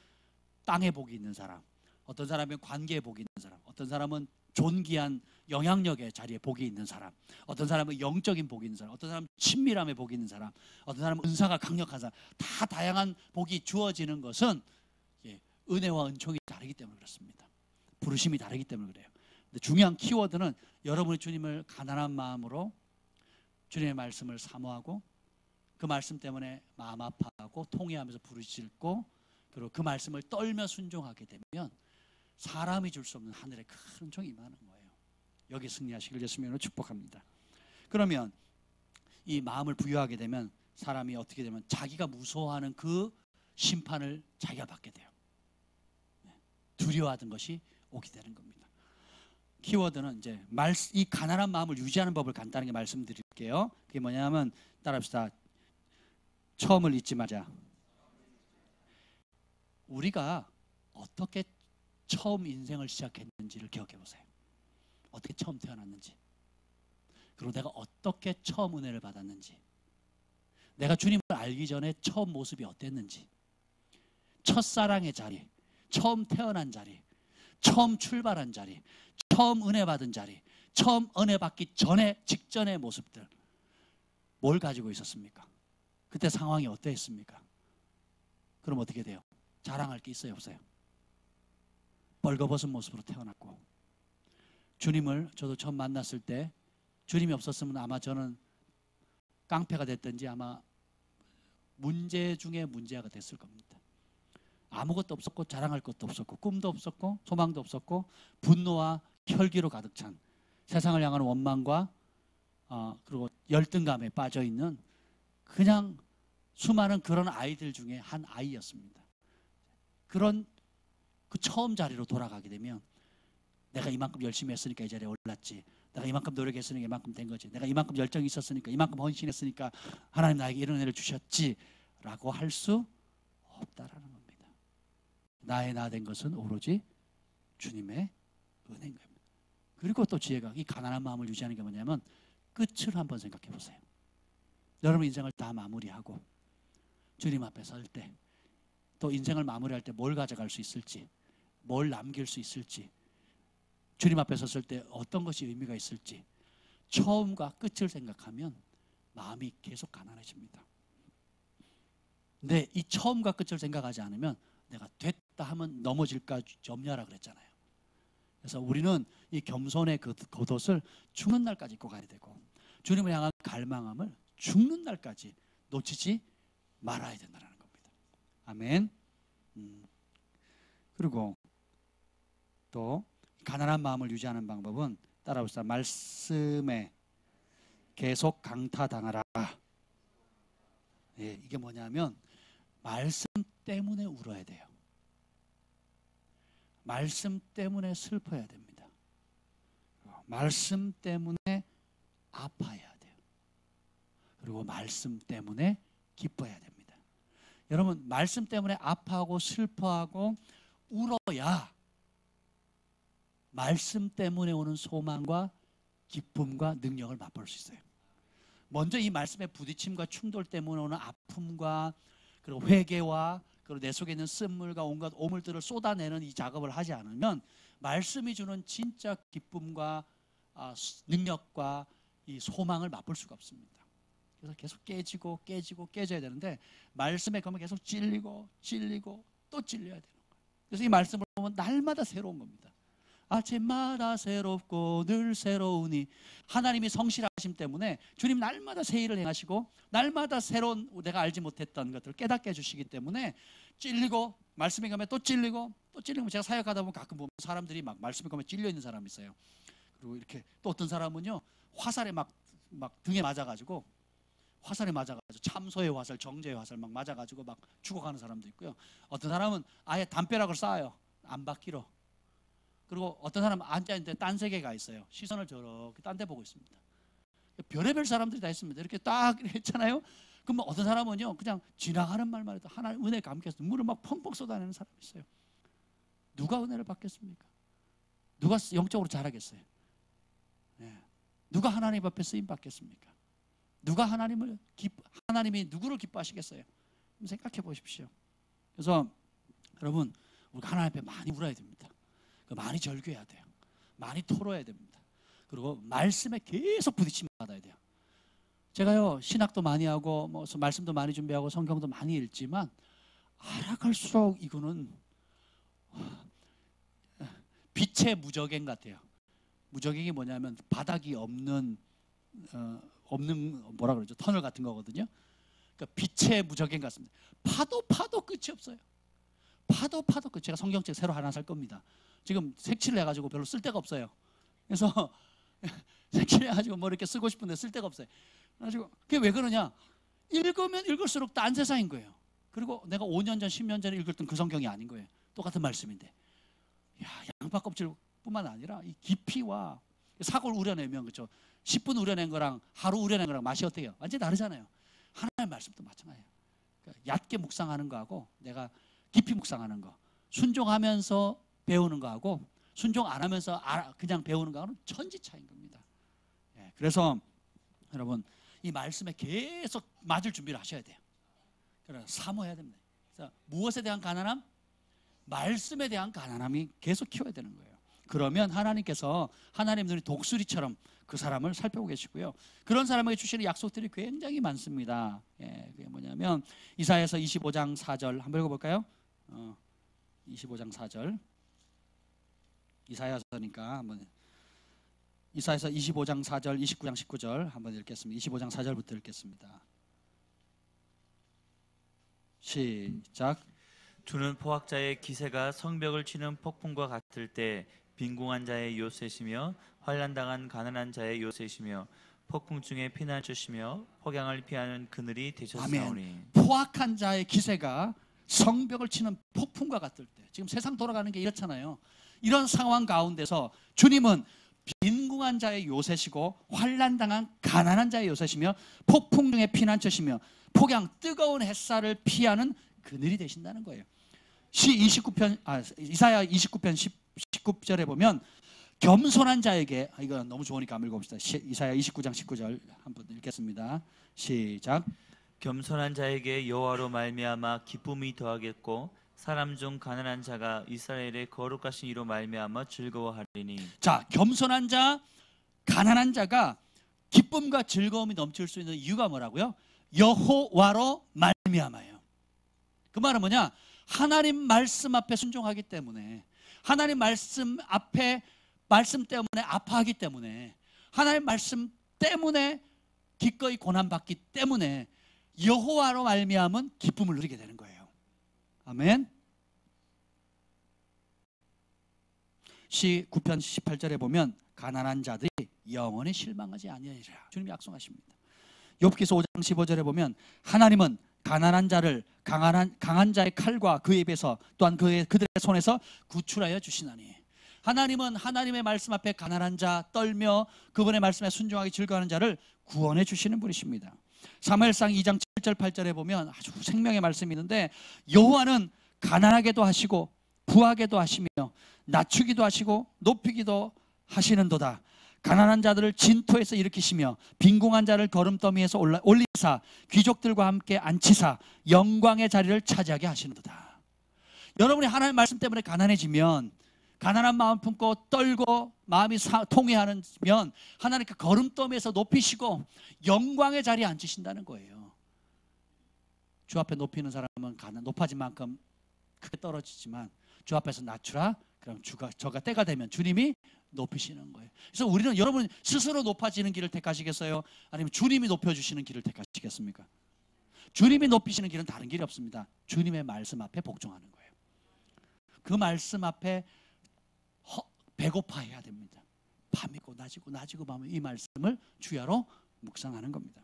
땅에 복이 있는 사람, 어떤 사람은 관계에 복이 있는 사람, 어떤 사람은 존귀한 영향력의 자리에 복이 있는 사람, 어떤 사람은 영적인 복이 있는 사람, 어떤 사람은 친밀함에 복이 있는 사람, 어떤 사람은 은사가 강력한 사람, 다 다양한 복이 주어지는 것은 은혜와 은총이 다르기 때문에 그렇습니다. 부르심이 다르기 때문에 그래요. 근데 중요한 키워드는 여러분이 주님을 가난한 마음으로 주님의 말씀을 사모하고 그 말씀 때문에 마음 아파하고 통회하면서 부르짖고 그리고 그 말씀을 떨며 순종하게 되면 사람이 줄 수 없는 하늘의 큰 은총이 임하는 거예요. 여기 승리하시길 예수님으로 축복합니다. 그러면 이 마음을 부여하게 되면 사람이 어떻게 되면 자기가 무서워하는 그 심판을 자기가 받게 돼요. 두려워하던 것이 오게 되는 겁니다. 키워드는 이제 이 가난한 마음을 유지하는 법을 간단하게 말씀드릴게요. 그게 뭐냐면 따라합시다. 처음을 잊지 마자. 우리가 어떻게 처음 인생을 시작했는지를 기억해 보세요. 어떻게 처음 태어났는지, 그리고 내가 어떻게 처음 은혜를 받았는지, 내가 주님을 알기 전에 처음 모습이 어땠는지, 첫사랑의 자리, 처음 태어난 자리, 처음 출발한 자리, 처음 은혜 받은 자리, 처음 은혜 받기 전에 직전의 모습들 뭘 가지고 있었습니까? 그때 상황이 어떠했습니까? 그럼 어떻게 돼요? 자랑할 게 있어요, 없어요? 벌거벗은 모습으로 태어났고, 주님을 저도 처음 만났을 때 주님이 없었으면 아마 저는 깡패가 됐든지 아마 문제 중에 문제가 됐을 겁니다. 아무것도 없었고 자랑할 것도 없었고 꿈도 없었고 소망도 없었고 분노와 혈기로 가득 찬 세상을 향하는 원망과 그리고 열등감에 빠져있는 그냥 수많은 그런 아이들 중에 한 아이였습니다. 그런 그 처음 자리로 돌아가게 되면 내가 이만큼 열심히 했으니까 이 자리에 올랐지, 내가 이만큼 노력했으니까 이만큼 된 거지. 내가 이만큼 열정이 있었으니까, 이만큼 헌신했으니까 하나님 나에게 이런 은혜를 주셨지 라고 할 수 없다라는 겁니다. 나의 나 된 것은 오로지 주님의 은혜인 겁니다. 그리고 또 지혜가 이 가난한 마음을 유지하는 게 뭐냐면 끝을 한번 생각해 보세요. 여러분 인생을 다 마무리하고 주님 앞에 설 때, 또 인생을 마무리할 때 뭘 가져갈 수 있을지, 뭘 남길 수 있을지, 주님 앞에 섰을 때 어떤 것이 의미가 있을지, 처음과 끝을 생각하면 마음이 계속 가난해집니다. 근데 이 처음과 끝을 생각하지 않으면 내가 됐다 하면 넘어질까 염려하라 그랬잖아요. 그래서 우리는 이 겸손의 그 겉옷을 죽는 날까지 입고 가야 되고, 주님을 향한 갈망함을 죽는 날까지 놓치지 말아야 된다는 겁니다. 아멘. 그리고 또 가난한 마음을 유지하는 방법은 따라봅시다. 말씀에 계속 강타당하라. 예, 이게 뭐냐면 말씀 때문에 울어야 돼요. 말씀 때문에 슬퍼야 됩니다. 말씀 때문에 아파야 돼요. 그리고 말씀 때문에 기뻐야 됩니다. 여러분, 말씀 때문에 아파하고 슬퍼하고 울어야 말씀 때문에 오는 소망과 기쁨과 능력을 맛볼 수 있어요. 먼저 이 말씀의 부딪힘과 충돌 때문에 오는 아픔과 그리고 회개와 그리고 내 속에 있는 쓴물과 온갖 오물들을 쏟아내는 이 작업을 하지 않으면 말씀이 주는 진짜 기쁨과 능력과 이 소망을 맛볼 수가 없습니다. 그래서 계속 깨져야 되는데 말씀에 가면 계속 찔리고 또 찔려야 되는 거예요. 그래서 이 말씀을 보면 날마다 새로운 겁니다. 아침마다 새롭고 늘 새로우니, 하나님이 성실하심 때문에 주님 날마다 새 일을 행하시고 날마다 새로운 내가 알지 못했던 것들을 깨닫게 해주시기 때문에 찔리고, 말씀에 가면 또 찔리고 제가 사역하다 보면 가끔 보면 사람들이 막 말씀에 가면 찔려 있는 사람이 있어요. 그리고 이렇게 또 어떤 사람은요 화살에 막 등에 맞아가지고 참소의 화살, 정죄의 화살 막 맞아가지고 막 죽어가는 사람도 있고요. 어떤 사람은 아예 담벼락을 쌓아요. 안 받기로. 그리고 어떤 사람은 앉아있는데 딴 세계가 있어요. 시선을 저렇게 딴 데 보고 있습니다. 별의별 사람들이 다 있습니다. 이렇게 딱 했잖아요. 그러면 어떤 사람은요 그냥 지나가는 말만 해도 하나님 은혜 감격해서 눈물을 막 펑펑 쏟아내는 사람이 있어요. 누가 은혜를 받겠습니까? 누가 영적으로 자라겠어요? 네. 누가 하나님 앞에 쓰임 받겠습니까? 누가 하나님이 누구를 기뻐하시겠어요? 생각해 보십시오. 그래서 여러분, 우리가 하나님 앞에 많이 울어야 됩니다. 많이 절규해야 돼요. 많이 토로해야 됩니다. 그리고 말씀에 계속 부딪힘 받아야 돼요. 제가요 신학도 많이 하고 말씀도 많이 준비하고 성경도 많이 읽지만 알아갈수록 이거는 빛의 무적행 같아요. 무적행이 뭐냐면 바닥이 없는 뭐라 그러죠? 터널 같은 거거든요. 그러니까 빛의 무적행 같습니다. 파도 끝이 없어요. 파도 끝. 제가 성경책 새로 하나 살 겁니다. 지금 색칠을 해가지고 별로 쓸 데가 없어요. 그래서 색칠해가지고 뭐 이렇게 쓰고 싶은데 쓸 데가 없어요. 그래가지고 그게 왜 그러냐? 읽으면 읽을수록 딴 세상인 거예요. 그리고 내가 5년 전, 10년 전에 읽었던 그 성경이 아닌 거예요. 똑같은 말씀인데, 양파 껍질뿐만 아니라 이 깊이와 사골 우려내면 그렇죠. 10분 우려낸 거랑 하루 우려낸 거랑 맛이 어때요? 완전히 다르잖아요. 하나님의 말씀도 마찬가지예요. 그러니까 얕게 묵상하는 거하고 내가 깊이 묵상하는 거, 순종하면서 배우는 거하고 순종 안 하면서 그냥 배우는 거하고는 천지 차이인 겁니다. 그래서 여러분 이 말씀에 계속 맞을 준비를 하셔야 돼요. 그래서 사모해야 됩니다. 그래서 무엇에 대한 가난함? 말씀에 대한 가난함이 계속 키워야 되는 거예요. 그러면 하나님께서 하나님 눈이 독수리처럼 그 사람을 살펴보고 계시고요. 그런 사람에게 주시는 약속들이 굉장히 많습니다. 그게 뭐냐면 이사야서 25장 4절 한번 읽어볼까요? 25장 4절. 이사야서니까 한번 이사야서 25장 4절, 29장 19절 한번 읽겠습니다. 25장 4절부터 읽겠습니다. 시작. 주는 포악자의 기세가 성벽을 치는 폭풍과 같을 때 빈궁한 자의 요새시며 환난당한 가난한 자의 요새시며 폭풍 중에 피난 주시며 폭양을 피하는 그늘이 되셨사오니. 아멘. 포악한 자의 기세가 성벽을 치는 폭풍과 같을 때, 지금 세상 돌아가는 게 이렇잖아요. 이런 상황 가운데서 주님은 빈궁한 자의 요새시고 환난당한 가난한 자의 요새시며 폭풍 중에 피난처시며 폭양 뜨거운 햇살을 피하는 그늘이 되신다는 거예요. 이사야 29편 19절에 보면 겸손한 자에게, 이거 너무 좋으니까 한번 읽어봅시다. 이사야 29장 19절 한번 읽겠습니다. 시작. 겸손한 자에게 여호와로 말미암아 기쁨이 더하겠고 사람 중 가난한 자가 이스라엘의 거룩하신 이로 말미암아 즐거워하리니. 자, 겸손한 자, 가난한 자가 기쁨과 즐거움이 넘칠 수 있는 이유가 뭐라고요? 여호와로 말미암아요. 그 말은 뭐냐? 하나님 말씀 앞에 순종하기 때문에, 하나님 말씀 때문에 아파하기 때문에, 하나님 말씀 때문에 기꺼이 고난받기 때문에 여호와로 말미암은 기쁨을 누리게 되는 거예요. 아멘. 시 9편 18절에 보면 가난한 자들이 영원히 실망하지 아니하리라 주님이 약속하십니다. 욥기서 5장 15절에 보면 하나님은 가난한 자를 강한 자의 칼과 그의 입에서 또한 그들의 손에서 구출하여 주시나니. 하나님은 하나님의 말씀 앞에 가난한 자 떨며 그분의 말씀에 순종하기 즐거워하는 자를 구원해 주시는 분이십니다. 사무엘상 2장 7절 8절에 보면 아주 생명의 말씀이 있는데 여호와는 가난하게도 하시고 부하게도 하시며 낮추기도 하시고 높이기도 하시는도다. 가난한 자들을 진토에서 일으키시며 빈궁한 자를 거름더미에서 올리사 귀족들과 함께 앉히사 영광의 자리를 차지하게 하시는도다. 여러분이 하나님의 말씀 때문에 가난해지면, 가난한 마음 품고 떨고 마음이 통회하면 하나님 그 거름더미에서 높이시고 영광의 자리에 앉히신다는 거예요. 주 앞에 높이는 사람은 높아진 만큼 크게 떨어지지만 주 앞에서 낮추라, 그럼 저가 때가 되면 주님이 높이시는 거예요. 그래서 우리는, 여러분 스스로 높아지는 길을 택하시겠어요? 아니면 주님이 높여주시는 길을 택하시겠습니까? 주님이 높이시는 길은 다른 길이 없습니다. 주님의 말씀 앞에 복종하는 거예요. 그 말씀 앞에 배고파해야 됩니다. 밤이고 낮이고 밤에 이 말씀을 주야로 묵상하는 겁니다.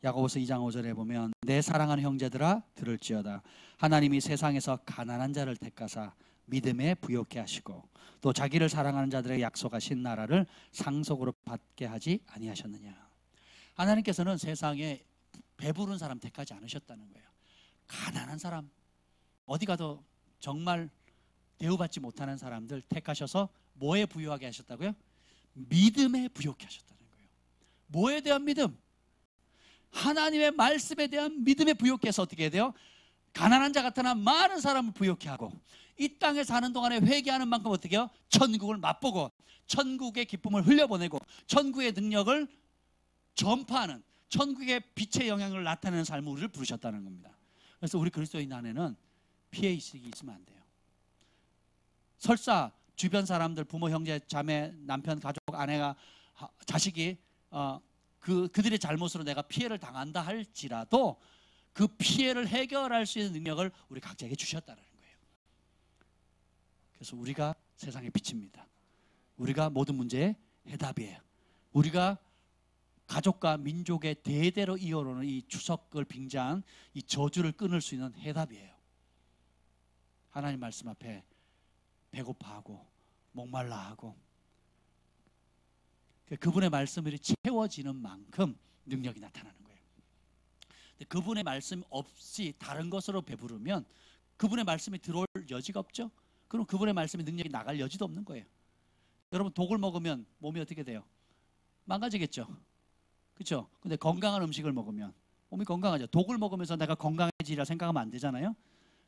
야고보서 2장 5절에 보면 내 사랑하는 형제들아 들을지어다. 하나님이 세상에서 가난한 자를 택하사 믿음에 부요케 하시고 또 자기를 사랑하는 자들에게 약속하신 나라를 상속으로 받게 하지 아니하셨느냐. 하나님께서는 세상에 배부른 사람 택하지 않으셨다는 거예요. 가난한 사람, 어디 가도 정말 대우받지 못하는 사람들 택하셔서 뭐에 부요하게 하셨다고요? 믿음에 부요케 하셨다는 거예요. 뭐에 대한 믿음? 하나님의 말씀에 대한 믿음에 부요케 해서 어떻게 해야 돼요? 가난한 자 같으나 많은 사람을 부요케 하고 이 땅에 사는 동안에 회개하는 만큼 어떻게 해요? 천국을 맛보고 천국의 기쁨을 흘려보내고 천국의 능력을 전파하는, 천국의 빛의 영향을 나타내는 삶을 우리를 부르셨다는 겁니다. 그래서 우리 그리스도인 안에는 피해의식이 있으면 안 돼요. 설사 주변 사람들, 부모, 형제, 자매, 남편, 가족, 아내가, 자식이 그들의 잘못으로 내가 피해를 당한다 할지라도 그 피해를 해결할 수 있는 능력을 우리 각자에게 주셨다는 거예요. 그래서 우리가 세상의 빛입니다. 우리가 모든 문제의 해답이에요. 우리가 가족과 민족의 대대로 이어오는 이 추석을 빙자한 이 저주를 끊을 수 있는 해답이에요. 하나님 말씀 앞에 배고파하고 목말라하고 그분의 말씀이 채워지는 만큼 능력이 나타나는 거예요. 근데 그분의 말씀 없이 다른 것으로 배부르면 그분의 말씀이 들어올 여지가 없죠. 그럼 그분의 말씀이 능력이 나갈 여지도 없는 거예요. 여러분 독을 먹으면 몸이 어떻게 돼요? 망가지겠죠. 그렇죠? 근데 건강한 음식을 먹으면 몸이 건강하죠. 독을 먹으면서 내가 건강해지리라 생각하면 안 되잖아요.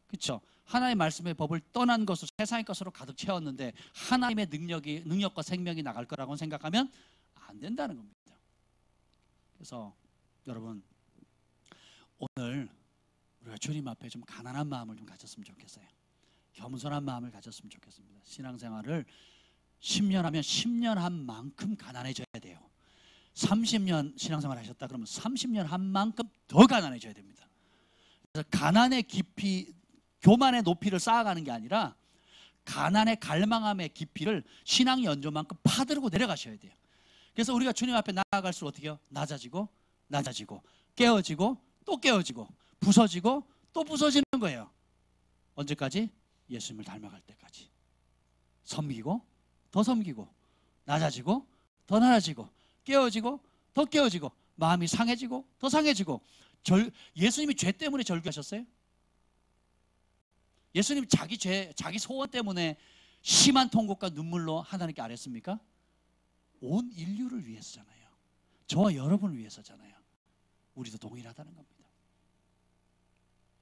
그렇죠? 하나님의 말씀의 법을 떠난 것으로 세상의 것으로 가득 채웠는데 하나님의 능력과 생명이 나갈 거라고 생각하면 안 된다는 겁니다. 그래서 여러분 오늘 우리가 주님 앞에 좀 가난한 마음을 좀 가졌으면 좋겠어요. 겸손한 마음을 가졌으면 좋겠습니다. 신앙생활을 10년 하면 10년 한 만큼 가난해져야 돼요. 30년 신앙생활 하셨다 그러면 30년 한 만큼 더 가난해져야 됩니다. 그래서 가난의 깊이, 교만의 높이를 쌓아가는 게 아니라 가난의 갈망함의 깊이를 신앙 연조만큼 파들고 내려가셔야 돼요. 그래서 우리가 주님 앞에 나아갈수록 어떻게 해요? 낮아지고 깨어지고 또 깨어지고 부서지고 또 부서지는 거예요. 언제까지? 예수님을 닮아갈 때까지. 섬기고 더 섬기고, 낮아지고 더 낮아지고, 깨어지고 더 깨어지고, 마음이 상해지고 더 상해지고. 예수님이 죄 때문에 절규하셨어요? 예수님 자기 죄, 자기 소원 때문에 심한 통곡과 눈물로 하나님께 아뢰습니까? 온 인류를 위해서잖아요. 저와 여러분을 위해서잖아요. 우리도 동일하다는 겁니다.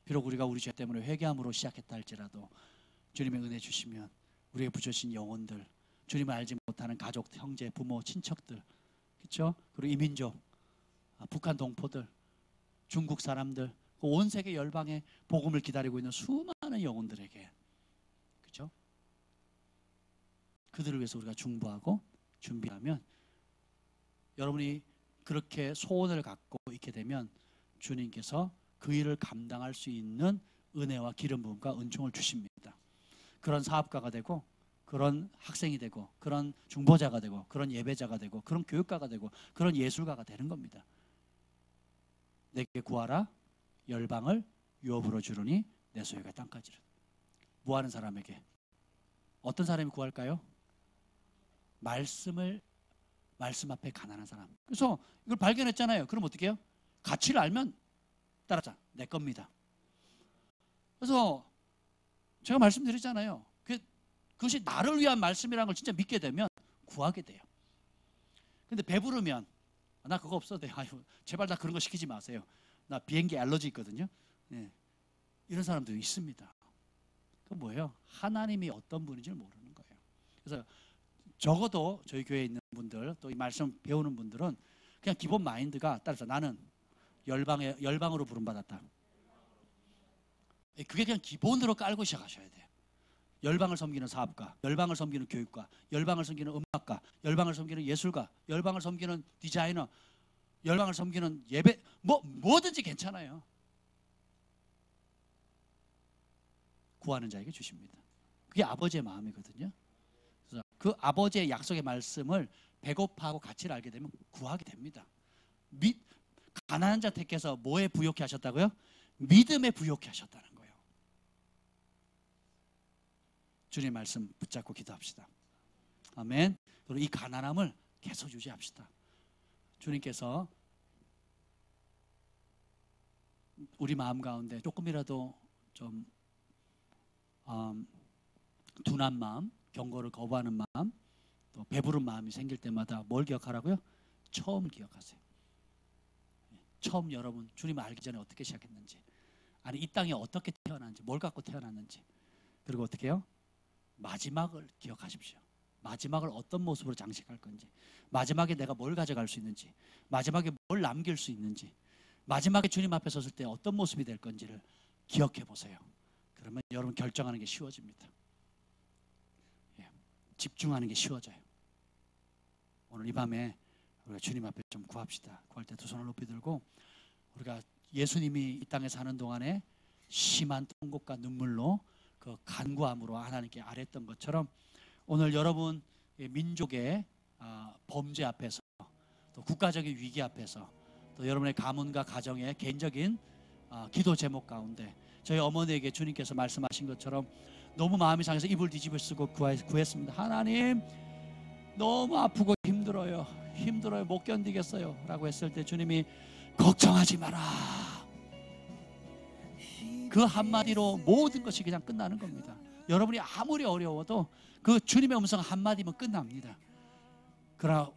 비록 우리가 우리 죄 때문에 회개함으로 시작했다 할지라도 주님의 은혜 주시면 우리의 부조신 영혼들, 주님을 알지 못하는 가족, 형제, 부모, 친척들, 그렇죠? 그리고 이민족, 북한 동포들, 중국 사람들, 온 세계 열방에 복음을 기다리고 있는 수많은 영혼들에게, 그렇죠? 그들을 위해서 우리가 중보하고 준비하면, 여러분이 그렇게 소원을 갖고 있게 되면 주님께서 그 일을 감당할 수 있는 은혜와 기름 부음과 은총을 주십니다. 그런 사업가가 되고, 그런 학생이 되고, 그런 중보자가 되고, 그런 예배자가 되고, 그런 교육가가 되고, 그런 예술가가 되는 겁니다. 내게 구하라, 열방을 유업으로 주르니 내 소유가 땅까지를. 뭐하는 사람에게? 어떤 사람이 구할까요? 말씀 앞에 가난한 사람. 그래서 이걸 발견했잖아요. 그럼 어떻게 해요? 가치를 알면 따라자, 내 겁니다. 그래서 제가 말씀드리잖아요. 그것이 나를 위한 말씀이라는 걸 진짜 믿게 되면 구하게 돼요. 근데 배부르면 나 그거 없어도 돼요. 아유, 제발 나 그런 거 시키지 마세요. 나 비행기 알러지 있거든요. 네. 이런 사람도 있습니다. 그건 뭐예요? 하나님이 어떤 분인지를 모르는 거예요. 그래서 적어도 저희 교회에 있는 분들, 또 이 말씀 배우는 분들은 그냥 기본 마인드가, 따라서 나는 열방으로 부름받았다. 그게 그냥 기본으로 깔고 시작하셔야 돼요. 열방을 섬기는 사업가, 열방을 섬기는 교육가, 열방을 섬기는 음악가, 열방을 섬기는 예술가, 열방을 섬기는 디자이너, 열방을 섬기는 예배, 뭐든지 괜찮아요. 구하는 자에게 주십니다. 그게 아버지의 마음이거든요. 그래서 그 아버지의 약속의 말씀을 배고파하고 가치를 알게 되면 구하게 됩니다. 가난한 자 택해서 뭐에 부욕해 하셨다고요? 믿음에 부욕해 하셨다는 거예요. 주님의 말씀 붙잡고 기도합시다. 아멘. 그리고 이 가난함을 계속 유지합시다. 주님께서 우리 마음 가운데 조금이라도 좀 둔한 마음, 경고를 거부하는 마음, 또 배부른 마음이 생길 때마다 뭘 기억하라고요? 처음을 기억하세요. 처음 여러분 주님을 알기 전에 어떻게 시작했는지, 아니 이 땅에 어떻게 태어났는지, 뭘 갖고 태어났는지, 그리고 어떻게 해요? 마지막을 기억하십시오. 마지막을 어떤 모습으로 장식할 건지, 마지막에 내가 뭘 가져갈 수 있는지, 마지막에 뭘 남길 수 있는지, 마지막에 주님 앞에 섰을 때 어떤 모습이 될 건지를 기억해 보세요. 그러면 여러분 결정하는 게 쉬워집니다. 집중하는 게 쉬워져요. 오늘 이 밤에 우리가 주님 앞에 좀 구합시다. 구할 때 두 손을 높이 들고, 우리가 예수님이 이 땅에 사는 동안에 심한 통곡과 눈물로 그 간구함으로 하나님께 아뢰었던 것처럼, 오늘 여러분 민족의 범죄 앞에서, 또 국가적인 위기 앞에서, 또 여러분의 가문과 가정의 개인적인 기도 제목 가운데 저희 어머니에게 주님께서 말씀하신 것처럼 너무 마음이 상해서 이불 뒤집어 쓰고 구했습니다. 하나님, 너무 아프고 힘들어요. 못 견디겠어요 라고 했을 때 주님이 걱정하지 마라. 그 한마디로 모든 것이 그냥 끝나는 겁니다. 여러분이 아무리 어려워도 그 주님의 음성 한마디면 끝납니다. 그러나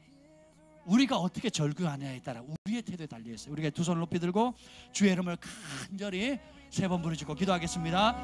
우리가 어떻게 절규하냐에 따라 우리의 태도에 달려있어요. 우리가 두 손을 높이 들고 주의 이름을 간절히 3번 부르짖고 기도하겠습니다.